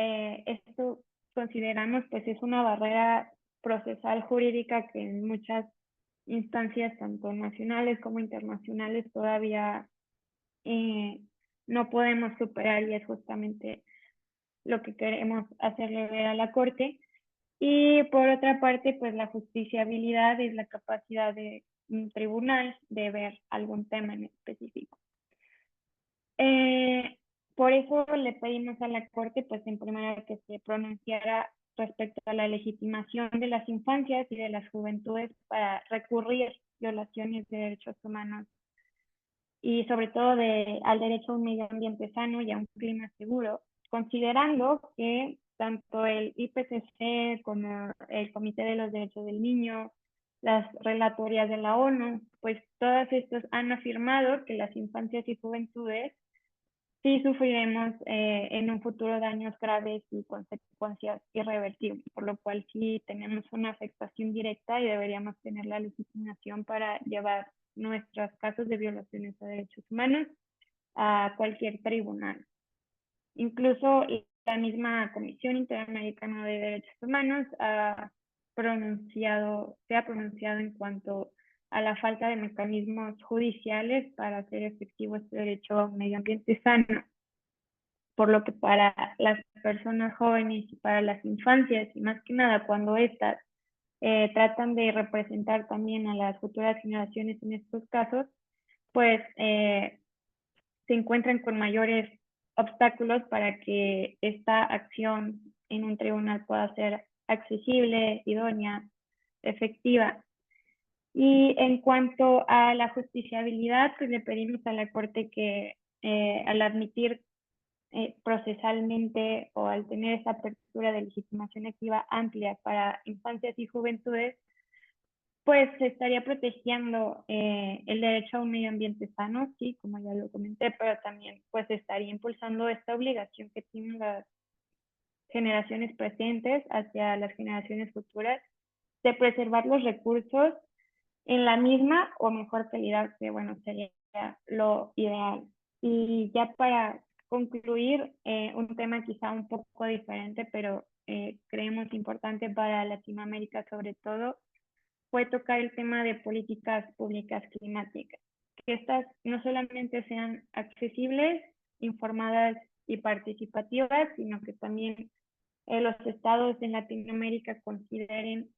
esto consideramos pues es una barrera procesal jurídica que en muchas instancias tanto nacionales como internacionales todavía no podemos superar y es justamente lo que queremos hacerle ver a la Corte. Y por otra parte, pues la justiciabilidad es la capacidad de un tribunal de ver algún tema en específico. Por eso le pedimos a la Corte, pues en primera que se pronunciara respecto a la legitimación de las infancias y de las juventudes para recurrir violaciones de derechos humanos y sobre todo al derecho a un medio ambiente sano y a un clima seguro, considerando que tanto el IPCC como el Comité de los Derechos del Niño, las relatorías de la ONU, pues todas estas han afirmado que las infancias y juventudes sí sufriremos en un futuro daños graves y consecuencias irreversibles, por lo cual sí tenemos una afectación directa y deberíamos tener la legitimación para llevar nuestros casos de violaciones a derechos humanos a cualquier tribunal. Incluso la misma Comisión Interamericana de Derechos Humanos se ha pronunciado en cuanto a la falta de mecanismos judiciales para hacer efectivo este derecho a un medio ambiente sano, por lo que para las personas jóvenes y para las infancias, y más que nada cuando estas tratan de representar también a las futuras generaciones en estos casos, pues se encuentran con mayores obstáculos para que esta acción en un tribunal pueda ser accesible, idónea, efectiva. Y en cuanto a la justiciabilidad, pues le pedimos a la Corte que al admitir procesalmente o al tener esa apertura de legitimación activa amplia para infancias y juventudes, pues se estaría protegiendo el derecho a un medio ambiente sano, sí, como ya lo comenté, pero también pues estaría impulsando esta obligación que tienen las generaciones presentes hacia las generaciones futuras de preservar los recursos en la misma o mejor calidad, que bueno, sería lo ideal. Y ya para concluir, un tema quizá un poco diferente, pero creemos importante para Latinoamérica sobre todo, fue tocar el tema de políticas públicas climáticas, que estas no solamente sean accesibles, informadas y participativas, sino que también los estados en Latinoamérica consideren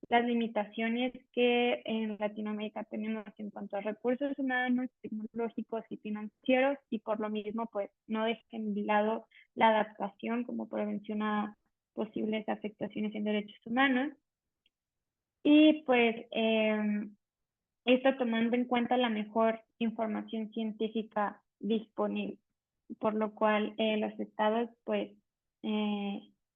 las limitaciones que en Latinoamérica tenemos en cuanto a recursos humanos, tecnológicos y financieros, y por lo mismo pues no dejen de lado la adaptación como prevención a posibles afectaciones en derechos humanos. Y pues esto tomando en cuenta la mejor información científica disponible, por lo cual los estados pues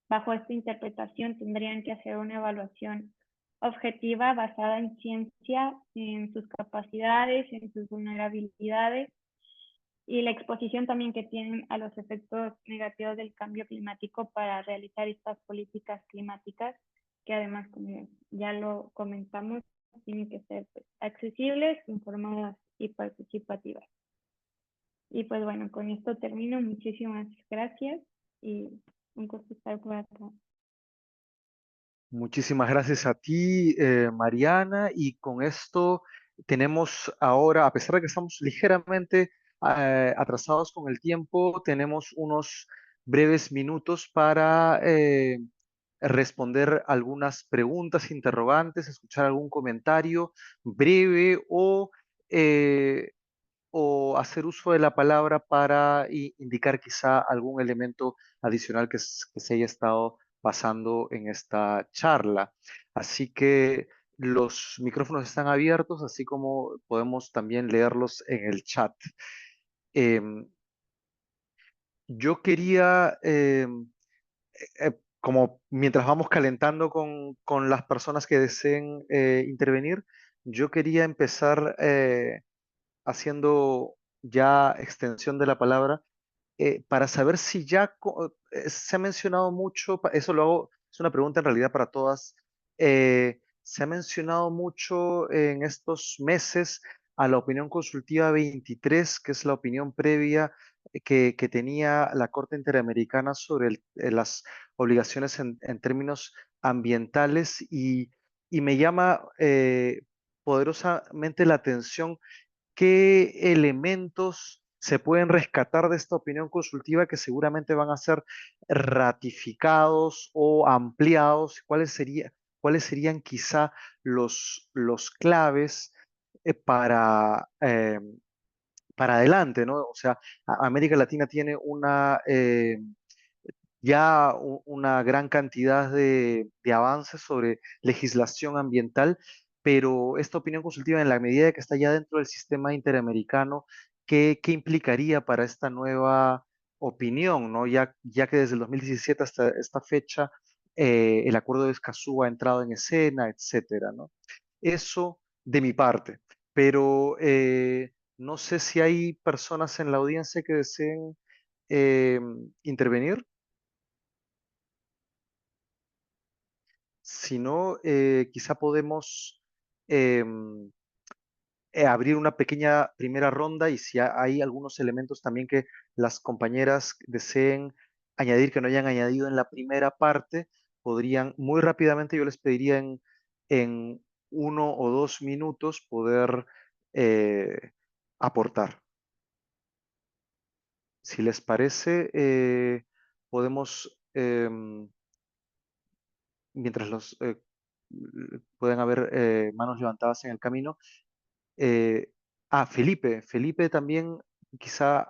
bajo esta interpretación tendrían que hacer una evaluación objetiva basada en ciencia, en sus capacidades, en sus vulnerabilidades y la exposición también que tienen a los efectos negativos del cambio climático para realizar estas políticas climáticas, que además, como ya lo comentamos, tienen que ser pues, accesibles, informadas y participativas. Y pues bueno, con esto termino. Muchísimas gracias y un gusto estar por acá. Muchísimas gracias a ti, Mariana, y con esto tenemos ahora, a pesar de que estamos ligeramente atrasados con el tiempo, tenemos unos breves minutos para responder algunas preguntas, interrogantes, escuchar algún comentario breve eh, o hacer uso de la palabra para indicar quizá algún elemento adicional que se haya estado pasando en esta charla. Así que los micrófonos están abiertos, así como podemos también leerlos en el chat. Em, yo quería, como mientras vamos calentando con las personas que deseen intervenir, yo quería empezar haciendo ya extensión de la palabra para saber si ya se ha mencionado mucho, eso lo hago, es una pregunta en realidad para todas, se ha mencionado mucho en estos meses a la opinión consultiva 23, que es la opinión previa que tenía la Corte Interamericana sobre las obligaciones en términos ambientales y me llama poderosamente la atención qué elementos se pueden rescatar de esta opinión consultiva que seguramente van a ser ratificados o ampliados, cuáles serían quizá los claves para adelante, ¿no? O sea, América Latina tiene una gran cantidad de avances sobre legislación ambiental, pero esta opinión consultiva, en la medida de que está ya dentro del sistema interamericano, ¿qué implicaría para esta nueva opinión, ¿no? Ya que desde el 2017 hasta esta fecha el Acuerdo de Escazú ha entrado en escena, etcétera, ¿no? Eso de mi parte, pero no sé si hay personas en la audiencia que deseen eh, intervenir. Si no, quizá podemos em, abrir una pequeña primera ronda y si hay algunos elementos también que las compañeras deseen añadir que no hayan añadido en la primera parte, podrían muy rápidamente, yo les pediría en 1 o 2 minutos poder eh, aportar. Si les parece, podemos mientras pueden haber manos levantadas en el camino. Felipe también, quizá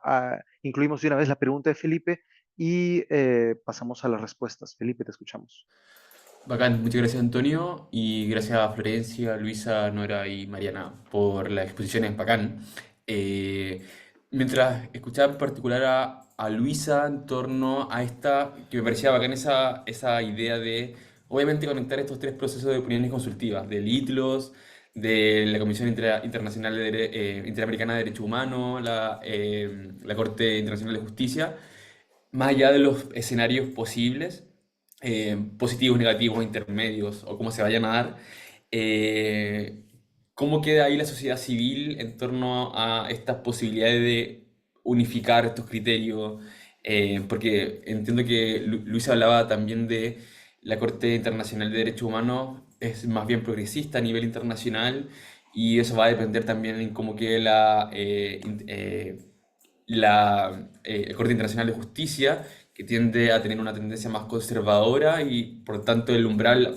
incluimos de una vez la pregunta de Felipe y pasamos a las respuestas. Felipe, te escuchamos. Bacán, muchas gracias Antonio y gracias a Florencia, Luisa, Nora y Mariana por las exposiciones, bacán. Eh, Mientras escuchaba en particular a Luisa en torno a esta, que me parecía bacán esa idea de, obviamente, conectar estos tres procesos de opiniones consultivas, del ITLOS, de la Comisión Internacional Interamericana de Derechos Humanos, la Corte Internacional de Justicia, más allá de los escenarios posibles, positivos, negativos, intermedios o como se vayan a dar, eh, ¿cómo queda ahí la sociedad civil en torno a estas posibilidades de unificar estos criterios? Porque entiendo que Luisa hablaba también de la Corte Internacional de Derechos Humanos, es más bien progresista a nivel internacional y eso va a depender también en cómo quede la Corte Internacional de Justicia, que tiende a tener una tendencia más conservadora y por tanto el umbral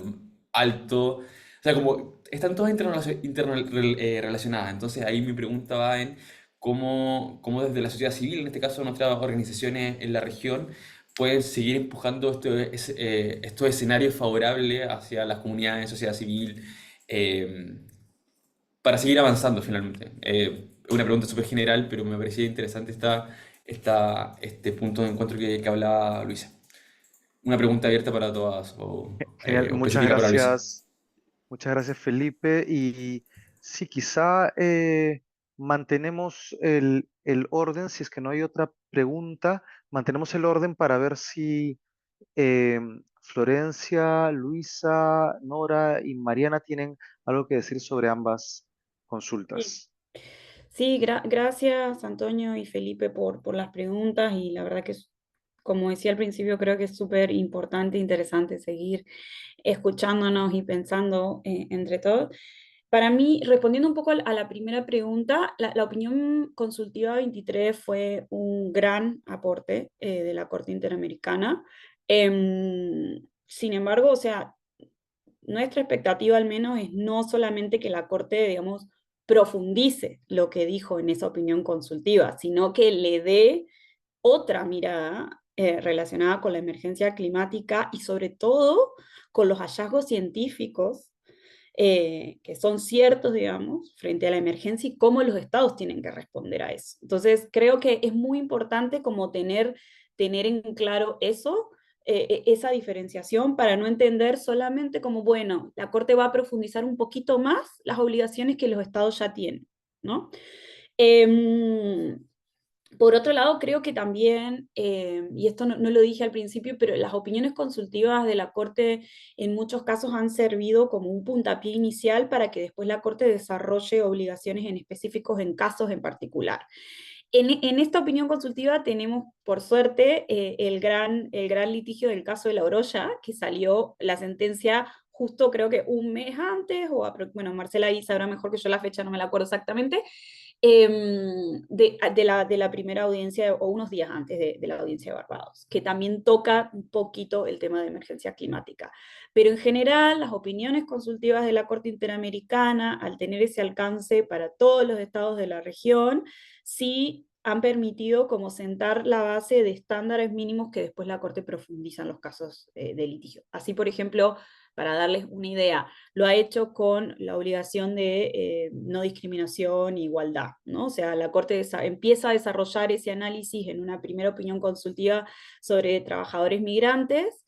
alto, o sea, como están todas interrelacionadas, entonces ahí mi pregunta va en cómo desde la sociedad civil, en este caso nuestras organizaciones en la región, pueden seguir empujando estos escenarios favorables hacia las comunidades de sociedad civil para seguir avanzando finalmente. Es una pregunta súper general, pero me parecía interesante este punto de encuentro que hablaba Luisa. Una pregunta abierta para todas Genial, o específica para Luisa. muchas gracias Felipe. Y sí, quizá mantenemos el orden, si es que no hay otra pregunta, mantenemos el orden para ver si eh, Florencia, Luisa, Nora y Mariana tienen algo que decir sobre ambas Sí. consultas. Sí, gracias Antonio y Felipe por las preguntas y la verdad que, como decía al principio, creo que es súper importante e interesante seguir escuchándonos y pensando entre todos. Para mí, respondiendo un poco a la primera pregunta, la opinión consultiva 23 fue un gran aporte de la Corte Interamericana. Sin embargo, o sea, nuestra expectativa al menos es no solamente que la Corte, digamos, profundice lo que dijo en esa opinión consultiva, sino que le dé otra mirada relacionada con la emergencia climática y sobre todo con los hallazgos científicos que son ciertos, digamos, frente a la emergencia y cómo los estados tienen que responder a eso. Entonces, creo que es muy importante como tener en claro eso, esa diferenciación para no entender solamente como, bueno, la Corte va a profundizar un poquito más las obligaciones que los estados ya tienen, ¿no? Por otro lado, creo que también, y esto no lo dije al principio, pero las opiniones consultivas de la Corte en muchos casos han servido como un puntapié inicial para que después la Corte desarrolle obligaciones en específicos en casos en particular. En esta opinión consultiva tenemos, por suerte, el gran litigio del caso de La Oroya, que salió la sentencia justo creo que un mes antes, bueno, Marcela ahí sabrá mejor que yo la fecha, no me la acuerdo exactamente, de la primera audiencia o unos días antes de la audiencia de Barbados, que también toca un poquito el tema de emergencia climática. Pero en general, las opiniones consultivas de la Corte Interamericana, al tener ese alcance para todos los estados de la región, sí han permitido como sentar la base de estándares mínimos que después la Corte profundiza en los casos de litigio. Así, por ejemplo, para darles una idea, lo ha hecho con la obligación de no discriminación e igualdad, ¿no? O sea, la Corte empieza a desarrollar ese análisis en una primera opinión consultiva sobre trabajadores migrantes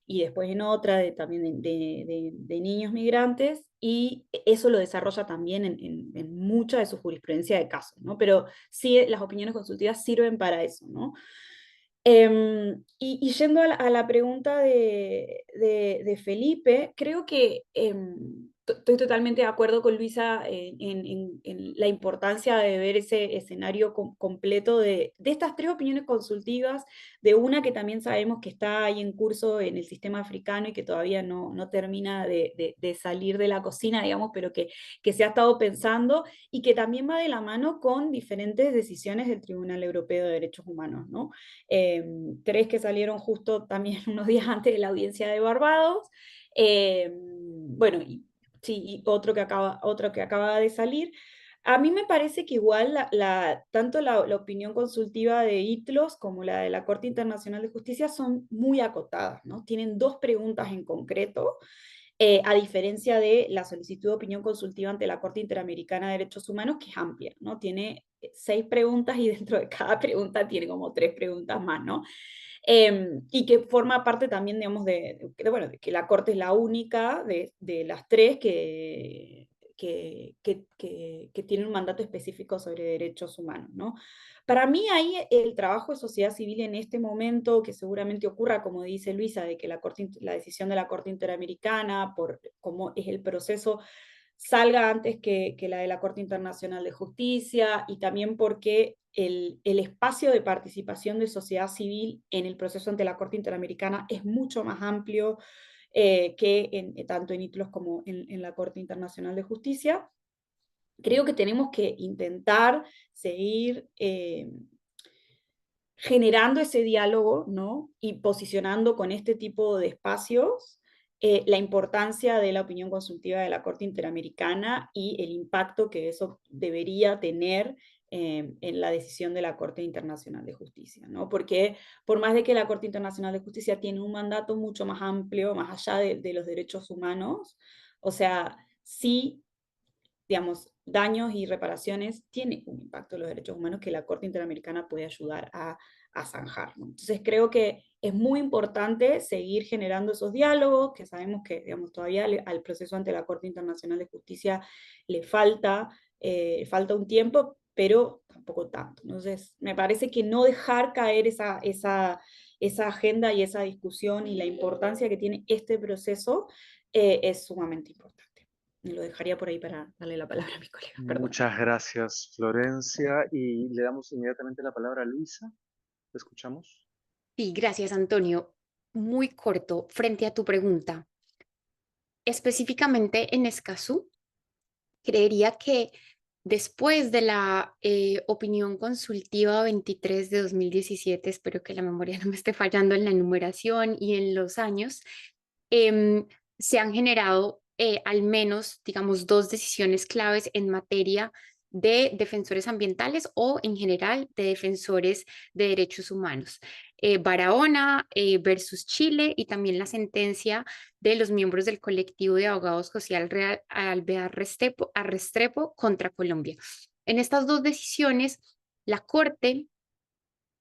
y después en otra también de niños migrantes, y eso lo desarrolla también en mucha de su jurisprudencia de casos, ¿no? Pero sí, las opiniones consultivas sirven para eso, ¿no? Y yendo a la pregunta de Felipe, creo que estoy totalmente de acuerdo con Luisa en la importancia de ver ese escenario completo de estas tres opiniones consultivas, de una que también sabemos que está ahí en curso en el sistema africano y que todavía no termina de salir de la cocina, digamos, pero que se ha estado pensando y que también va de la mano con diferentes decisiones del Tribunal Europeo de Derechos Humanos, ¿no? Tres que salieron justo también unos días antes de la audiencia de Barbados, bueno, y otro que acaba de salir. A mí me parece que igual tanto la opinión consultiva de ITLOS como la de la Corte Internacional de Justicia son muy acotadas, ¿no? Tienen dos preguntas en concreto, a diferencia de la solicitud de opinión consultiva ante la Corte Interamericana de Derechos Humanos, que es amplia, ¿no? Tiene 6 preguntas y dentro de cada pregunta tiene como 3 preguntas más, ¿no? Y que forma parte también, digamos, bueno, de que la Corte es la única de las 3 que tienen un mandato específico sobre derechos humanos, ¿no? Para mí ahí el trabajo de sociedad civil en este momento, que seguramente ocurra, como dice Luisa, de que la decisión de la Corte Interamericana, por cómo es el proceso, salga antes que la de la Corte Internacional de Justicia, y también porque el espacio de participación de sociedad civil en el proceso ante la Corte Interamericana es mucho más amplio tanto en ITLOS como en la Corte Internacional de Justicia. Creo que tenemos que intentar seguir generando ese diálogo, ¿no? Y posicionando con este tipo de espacios la importancia de la opinión consultiva de la Corte Interamericana y el impacto que eso debería tener en la decisión de la Corte Internacional de Justicia, ¿no? Porque por más de que la Corte Internacional de Justicia tiene un mandato mucho más amplio, más allá de los derechos humanos, o sea, sí, digamos, daños y reparaciones, tiene un impacto en los derechos humanos que la Corte Interamericana puede ayudar a zanjar, ¿no? Entonces creo que es muy importante seguir generando esos diálogos, que sabemos que, digamos, todavía al proceso ante la Corte Internacional de Justicia le falta un tiempo, pero tampoco tanto. Entonces, me parece que no dejar caer esa agenda y esa discusión y la importancia que tiene este proceso es sumamente importante. Y lo dejaría por ahí para darle la palabra a mis colegas. Perdón. Muchas gracias, Florencia. Y le damos inmediatamente la palabra a Luisa. ¿Te escuchamos? Sí, gracias, Antonio. Muy corto, frente a tu pregunta. Específicamente en Escazú, creería que después de la opinión consultiva 23 de 2017, espero que la memoria no me esté fallando en la enumeración y en los años, se han generado al menos, digamos, 2 decisiones claves en materia de defensores ambientales o en general de defensores de derechos humanos. Barahona versus Chile y también la sentencia de los miembros del colectivo de abogados José Alvear Restrepo contra Colombia. En estas 2 decisiones, la Corte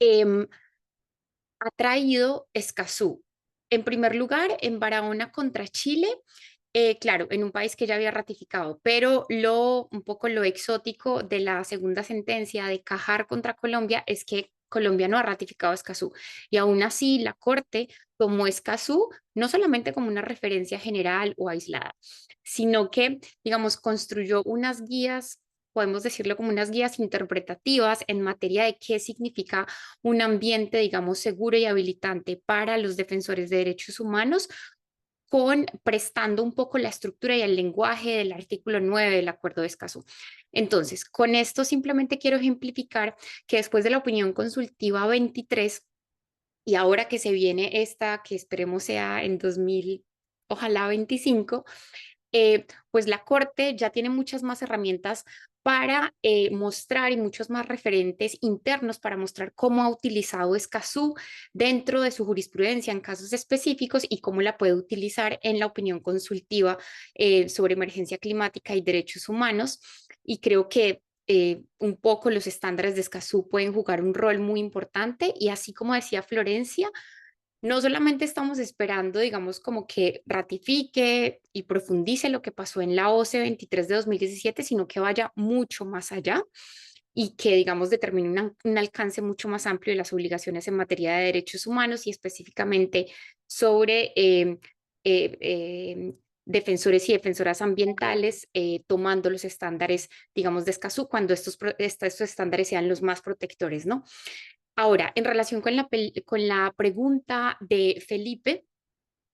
ha traído Escazú. En primer lugar, en Barahona contra Chile, claro, en un país que ya había ratificado, pero un poco lo exótico de la segunda sentencia de Cajar contra Colombia es que Colombia no ha ratificado Escazú. Y aún así, la Corte tomó Escazú no solamente como una referencia general o aislada, sino que, digamos, construyó unas guías, podemos decirlo como unas guías interpretativas en materia de qué significa un ambiente, digamos, seguro y habilitante para los defensores de derechos humanos, prestando un poco la estructura y el lenguaje del artículo 9 del Acuerdo de Escazú. Entonces, con esto simplemente quiero ejemplificar que después de la opinión consultiva 23, y ahora que se viene esta, que esperemos sea en 2000, ojalá 25, pues la Corte ya tiene muchas más herramientas para mostrar y muchos más referentes internos para mostrar cómo ha utilizado Escazú dentro de su jurisprudencia en casos específicos y cómo la puede utilizar en la opinión consultiva sobre emergencia climática y derechos humanos. Y creo que un poco los estándares de Escazú pueden jugar un rol muy importante y así como decía Florencia, no solamente estamos esperando, digamos, como que ratifique y profundice lo que pasó en la OCE 23 de 2017, sino que vaya mucho más allá y que, digamos, determine un alcance mucho más amplio de las obligaciones en materia de derechos humanos y específicamente sobre defensores y defensoras ambientales, tomando los estándares, digamos, de Escazú, cuando estos estándares sean los más protectores, ¿no? Ahora, en relación con la pregunta de Felipe,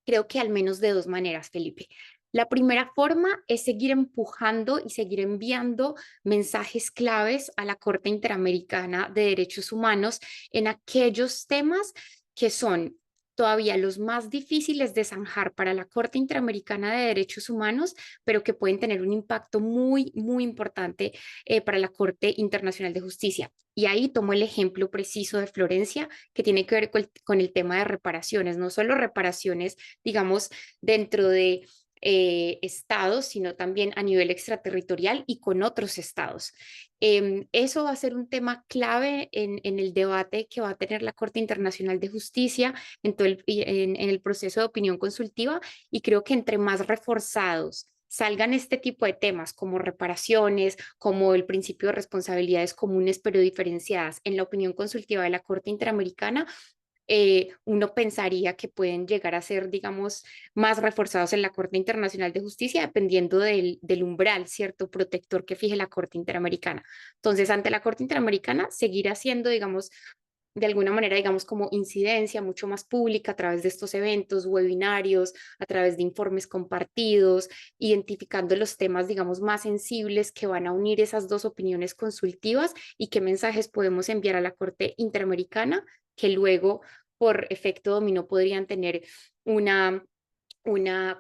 creo que al menos de 2 maneras, Felipe. La primera forma es seguir empujando y seguir enviando mensajes claves a la Corte Interamericana de Derechos Humanos en aquellos temas que son todavía los más difíciles de zanjar para la Corte Interamericana de Derechos Humanos, pero que pueden tener un impacto muy, muy importante para la Corte Internacional de Justicia. Y ahí tomo el ejemplo preciso de Florencia, que tiene que ver con el tema de reparaciones, no solo reparaciones, digamos, dentro de estados, sino también a nivel extraterritorial y con otros estados. Eso va a ser un tema clave en el debate que va a tener la Corte Internacional de Justicia en el proceso de opinión consultiva, y creo que entre más reforzados salgan este tipo de temas como reparaciones, como el principio de responsabilidades comunes pero diferenciadas en la opinión consultiva de la Corte Interamericana, uno pensaría que pueden llegar a ser, digamos, más reforzados en la Corte Internacional de Justicia, dependiendo del umbral, ¿cierto?, protector que fije la Corte Interamericana. Entonces, ante la Corte Interamericana, seguir haciendo, digamos, de alguna manera, digamos, como incidencia mucho más pública a través de estos eventos, webinarios, a través de informes compartidos, identificando los temas, digamos, más sensibles que van a unir esas 2 opiniones consultivas y qué mensajes podemos enviar a la Corte Interamericana que luego, por efecto dominó, podrían tener una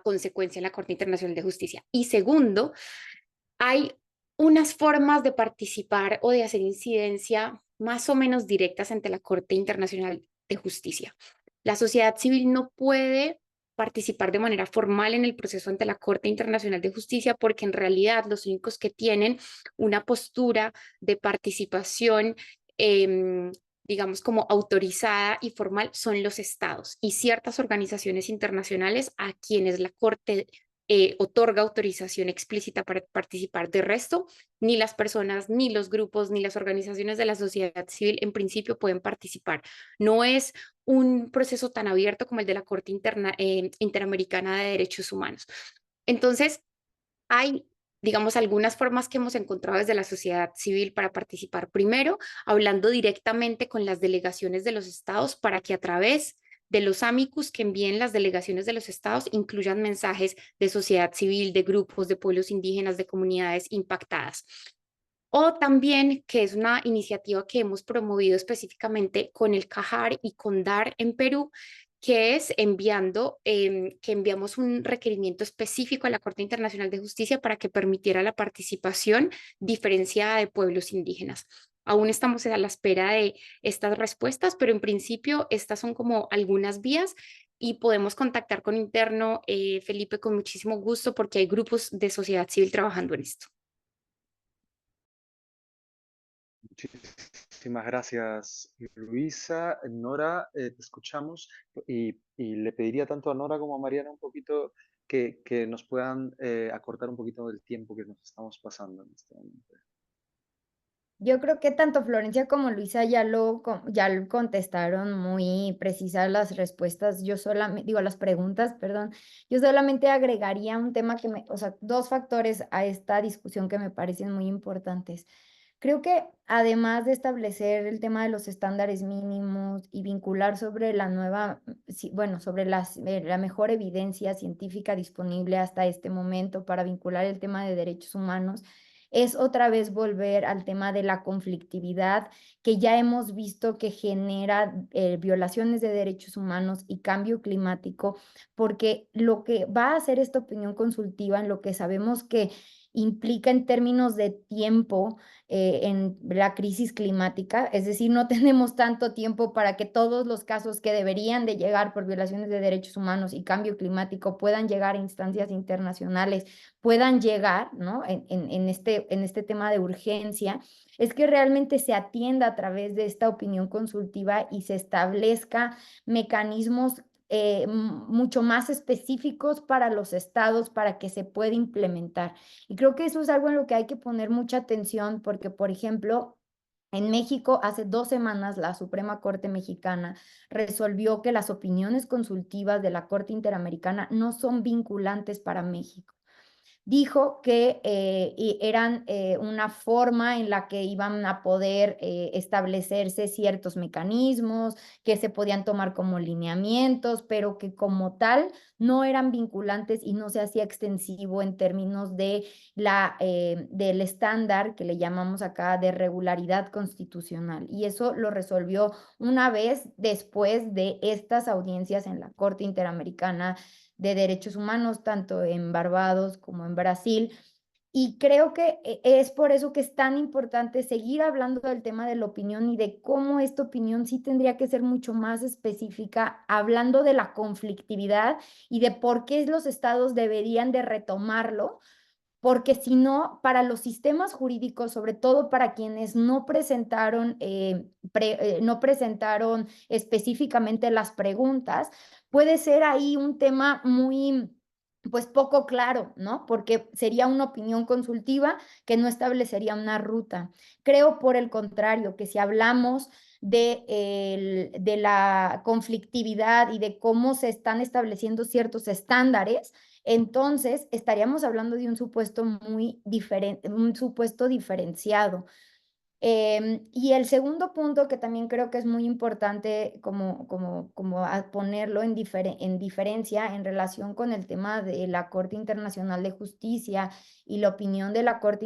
consecuencia en la Corte Internacional de Justicia. Y segundo, hay unas formas de participar o de hacer incidencia más o menos directas ante la Corte Internacional de Justicia. La sociedad civil no puede participar de manera formal en el proceso ante la Corte Internacional de Justicia, porque en realidad los únicos que tienen una postura de participación, digamos, como autorizada y formal son los estados y ciertas organizaciones internacionales a quienes la Corte otorga autorización explícita para participar. De resto, ni las personas, ni los grupos, ni las organizaciones de la sociedad civil en principio pueden participar. No es un proceso tan abierto como el de la Corte Interamericana de Derechos Humanos. Entonces, hay, digamos, algunas formas que hemos encontrado desde la sociedad civil para participar. Primero, hablando directamente con las delegaciones de los estados para que a través de los amicus que envíen las delegaciones de los estados incluyan mensajes de sociedad civil, de grupos, de pueblos indígenas, de comunidades impactadas. O también, que es una iniciativa que hemos promovido específicamente con el CAJAR y con DAR en Perú, que es que enviamos un requerimiento específico a la Corte Internacional de Justicia para que permitiera la participación diferenciada de pueblos indígenas. Aún estamos a la espera de estas respuestas, pero en principio estas son como algunas vías y podemos contactar con Interno, Felipe, con muchísimo gusto porque hay grupos de sociedad civil trabajando en esto. Muchísimas gracias, Luisa. Nora, te escuchamos y le pediría tanto a Nora como a Mariana un poquito que nos puedan acortar un poquito del tiempo que nos estamos pasando en este momento. Yo creo que tanto Florencia como Luisa ya lo contestaron muy precisas las respuestas. Yo solamente, digo, las preguntas, perdón. Yo solamente agregaría un tema o sea, dos factores a esta discusión que me parecen muy importantes. Creo que además de establecer el tema de los estándares mínimos y vincular sobre la nueva, bueno, sobre la mejor evidencia científica disponible hasta este momento para vincular el tema de derechos humanos, es otra vez volver al tema de la conflictividad que ya hemos visto que genera violaciones de derechos humanos y cambio climático, porque lo que va a hacer esta opinión consultiva, en lo que sabemos que implica en términos de tiempo en la crisis climática, es decir, no tenemos tanto tiempo para que todos los casos que deberían de llegar por violaciones de derechos humanos y cambio climático puedan llegar a instancias internacionales, puedan llegar, ¿no? en este tema de urgencia, es que realmente se atienda a través de esta opinión consultiva y se establezca mecanismos mucho más específicos para los estados para que se pueda implementar. Y creo que eso es algo en lo que hay que poner mucha atención porque, por ejemplo, en México, hace 2 semanas, la Suprema Corte Mexicana resolvió que las opiniones consultivas de la Corte Interamericana no son vinculantes para México. Dijo que eran una forma en la que iban a poder establecerse ciertos mecanismos, que se podían tomar como lineamientos, pero que como tal no eran vinculantes y no se hacía extensivo en términos de del estándar que le llamamos acá de regularidad constitucional. Y eso lo resolvió una vez después de estas audiencias en la Corte Interamericana de Derechos Humanos, tanto en Barbados como en Brasil. Y creo que es por eso que es tan importante seguir hablando del tema de la opinión y de cómo esta opinión sí tendría que ser mucho más específica, hablando de la conflictividad y de por qué los estados deberían de retomarlo, porque si no, para los sistemas jurídicos, sobre todo para quienes no presentaron específicamente las preguntas, puede ser ahí un tema muy, pues poco claro, ¿no? Porque sería una opinión consultiva que no establecería una ruta. Creo, por el contrario, que si hablamos de la conflictividad y de cómo se están estableciendo ciertos estándares, entonces estaríamos hablando de un supuesto muy diferente, un supuesto diferenciado. Y el segundo punto que también creo que es muy importante como ponerlo en diferencia en relación con el tema de la Corte Internacional de Justicia y la opinión de la Corte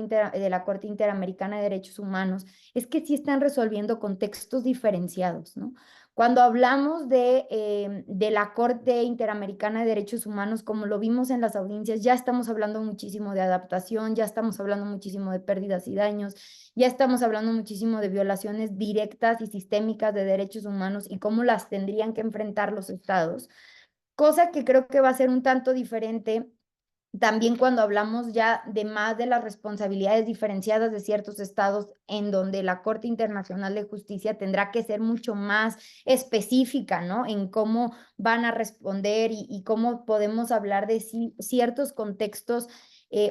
Interamericana de Derechos Humanos, es que sí están resolviendo contextos diferenciados, ¿no? Cuando hablamos de la Corte Interamericana de Derechos Humanos, como lo vimos en las audiencias, ya estamos hablando muchísimo de adaptación, ya estamos hablando muchísimo de pérdidas y daños, ya estamos hablando muchísimo de violaciones directas y sistémicas de derechos humanos y cómo las tendrían que enfrentar los estados. cosa que creo que va a ser un tanto diferente también cuando hablamos ya de más de las responsabilidades diferenciadas de ciertos estados, en donde la Corte Internacional de Justicia tendrá que ser mucho más específica, ¿no? En cómo van a responder y cómo podemos hablar de ciertos contextos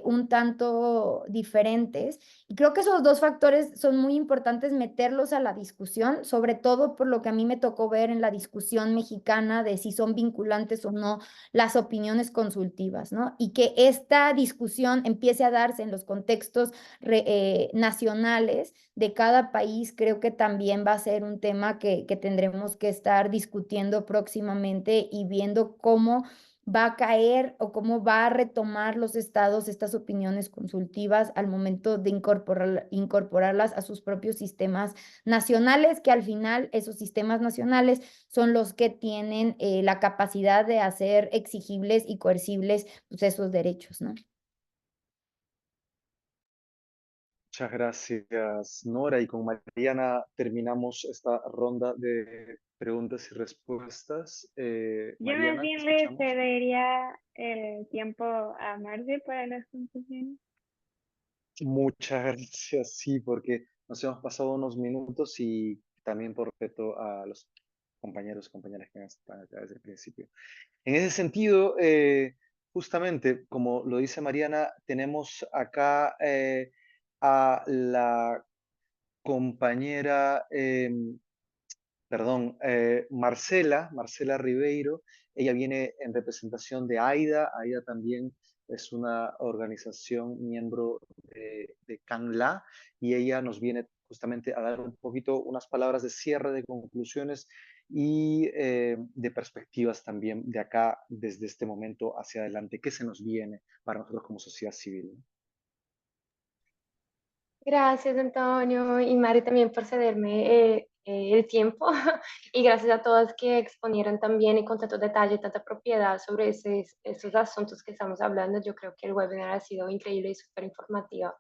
un tanto diferentes. Y creo que esos dos factores son muy importantes meterlos a la discusión, sobre todo por lo que a mí me tocó ver en la discusión mexicana de si son vinculantes o no las opiniones consultivas, ¿no? Y que esta discusión empiece a darse en los contextos nacionales de cada país, creo que también va a ser un tema que tendremos que estar discutiendo próximamente y viendo cómo va a caer o cómo va a retomar los estados estas opiniones consultivas al momento de incorporarlas a sus propios sistemas nacionales, que al final esos sistemas nacionales son los que tienen la capacidad de hacer exigibles y coercibles pues, esos derechos, ¿no? Muchas gracias, Nora. Y con Mariana terminamos esta ronda de preguntas y respuestas. Yo más Mariana, te bien le escuchamos. cedería el tiempo a Marce para las conclusiones. Muchas gracias, sí, porque nos hemos pasado unos minutos y también por respeto a los compañeros y compañeras que están acá desde el principio. En ese sentido, justamente, como lo dice Mariana, tenemos acá a la compañera, Marcela Ribeiro. Ella viene en representación de AIDA. AIDA también es una organización miembro de CANLA, y ella nos viene justamente a dar un poquito unas palabras de cierre, de conclusiones y de perspectivas también de acá, desde este momento hacia adelante. ¿Qué se nos viene para nosotros como sociedad civil? Gracias, Antonio y Mari, también por cederme el tiempo. Y gracias a todas que exponieron también y con tanto detalle y tanta propiedad sobre esos asuntos que estamos hablando. Yo creo que el webinar ha sido increíble y súper informativo.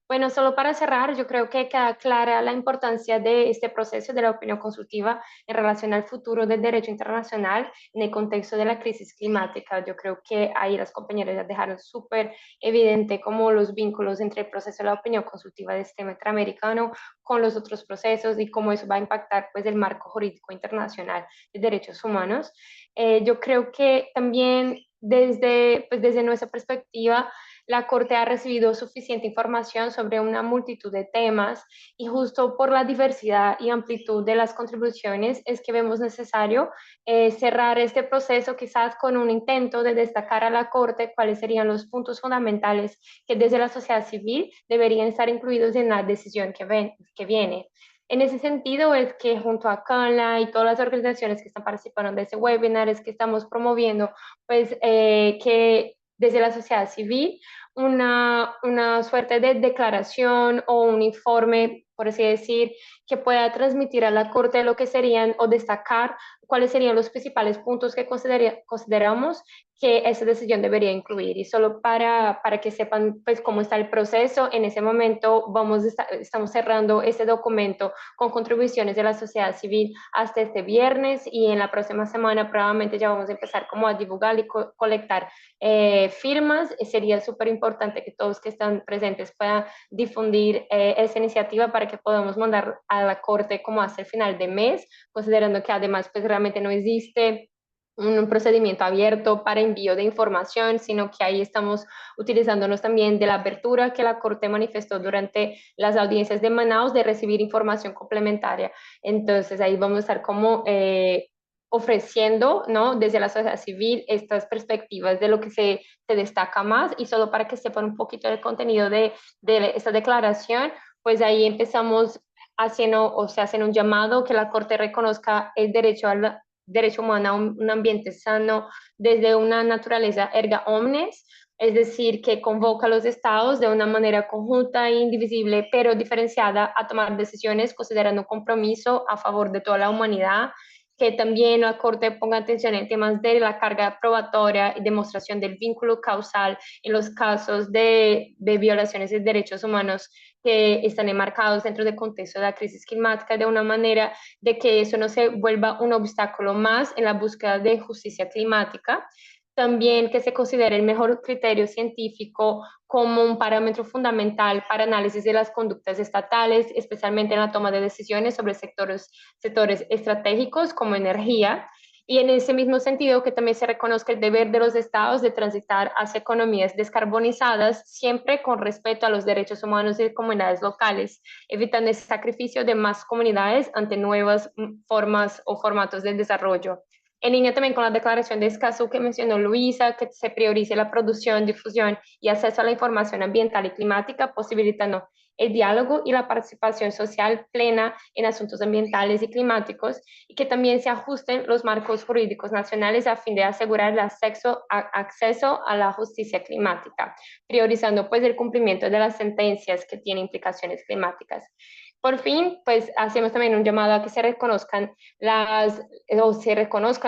Bueno, solo para cerrar, yo creo que queda clara la importancia de este proceso de la opinión consultiva en relación al futuro del derecho internacional en el contexto de la crisis climática. Yo creo que ahí las compañeras ya dejaron súper evidente como los vínculos entre el proceso de la opinión consultiva del sistema interamericano con los otros procesos y cómo eso va a impactar pues el marco jurídico internacional de derechos humanos. Yo creo que también desde nuestra perspectiva, la Corte ha recibido suficiente información sobre una multitud de temas y justo por la diversidad y amplitud de las contribuciones es que vemos necesario cerrar este proceso quizás con un intento de destacar a la Corte cuáles serían los puntos fundamentales que desde la sociedad civil deberían estar incluidos en la decisión que viene. En ese sentido es que junto a CANLA y todas las organizaciones que están participando de ese webinar es que estamos promoviendo pues que desde la sociedad civil una suerte de declaración o un informe, por así decir, que pueda transmitir a la Corte lo que serían o destacar cuáles serían los principales puntos que consideramos que esa decisión debería incluir. Y solo para que sepan pues cómo está el proceso, en ese momento estamos cerrando este documento con contribuciones de la sociedad civil hasta este viernes y en la próxima semana probablemente ya vamos a empezar como a divulgar y colectar firmas. Sería súper importante que todos que están presentes puedan difundir esa iniciativa para que podamos mandar a la Corte como hasta el final de mes, considerando que además pues realmente no existe un procedimiento abierto para envío de información, sino que ahí estamos utilizándonos también de la apertura que la Corte manifestó durante las audiencias de Manaus de recibir información complementaria. Entonces ahí vamos a estar como ofreciendo, ¿no? Desde la sociedad civil estas perspectivas de lo que se destaca más y solo para que sepan un poquito del contenido de esta declaración, pues ahí empezamos haciendo o se hacen un llamado que la Corte reconozca el derecho humano a un ambiente sano desde una naturaleza erga omnes, es decir, que convoca a los estados de una manera conjunta e indivisible, pero diferenciada a tomar decisiones considerando un compromiso a favor de toda la humanidad, que también la Corte ponga atención en temas de la carga probatoria y demostración del vínculo causal en los casos de violaciones de derechos humanos que están enmarcados dentro del contexto de la crisis climática de una manera de que eso no se vuelva un obstáculo más en la búsqueda de justicia climática. También que se considere el mejor criterio científico como un parámetro fundamental para análisis de las conductas estatales, especialmente en la toma de decisiones sobre sectores estratégicos como energía. Y en ese mismo sentido, que también se reconozca el deber de los estados de transitar hacia economías descarbonizadas, siempre con respeto a los derechos humanos y comunidades locales, evitando el sacrificio de más comunidades ante nuevas formas o formatos de desarrollo. En línea también con la declaración de Escazú que mencionó Luisa, que se priorice la producción, difusión y acceso a la información ambiental y climática, posibilitando el diálogo y la participación social plena en asuntos ambientales y climáticos, y que también se ajusten los marcos jurídicos nacionales a fin de asegurar el acceso a la justicia climática, priorizando pues el cumplimiento de las sentencias que tienen implicaciones climáticas. Por fin, pues hacemos también un llamado a que se reconozcan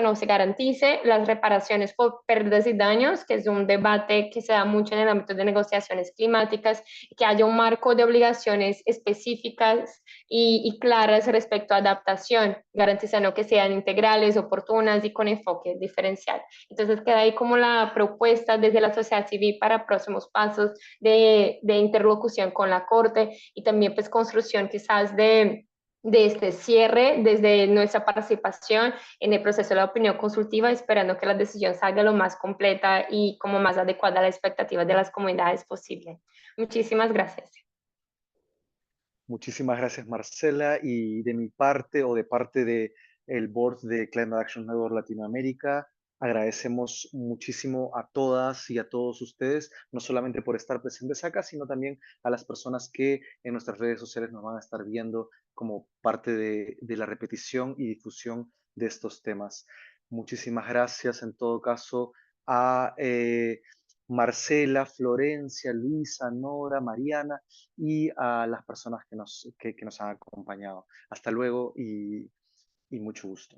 o se garantice las reparaciones por pérdidas y daños, que es un debate que se da mucho en el ámbito de negociaciones climáticas, y que haya un marco de obligaciones específicas y claras respecto a adaptación, garantizando que sean integrales, oportunas y con enfoque diferencial. Entonces queda ahí como la propuesta desde la sociedad civil para próximos pasos de interlocución con la Corte, y también pues construcción quizás de este cierre desde nuestra participación en el proceso de la opinión consultiva, esperando que la decisión salga lo más completa y como más adecuada a las expectativas de las comunidades posible. Muchísimas gracias. Muchísimas gracias, Marcela. Y de mi parte o de parte del Board de Climate Action Network Latinoamérica, agradecemos muchísimo a todas y a todos ustedes, no solamente por estar presentes acá, sino también a las personas que en nuestras redes sociales nos van a estar viendo como parte de la repetición y difusión de estos temas. Muchísimas gracias en todo caso a Marcela, Florencia, Luisa, Nora, Mariana y a las personas que nos han acompañado. Hasta luego y mucho gusto.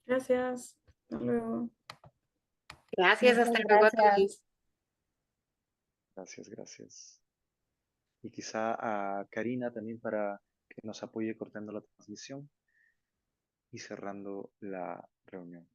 Gracias. Hasta luego. Gracias, Muchas hasta luego a gracias. todos. Gracias, gracias. Y quizá a Karina también para que nos apoye cortando la transmisión y cerrando la reunión.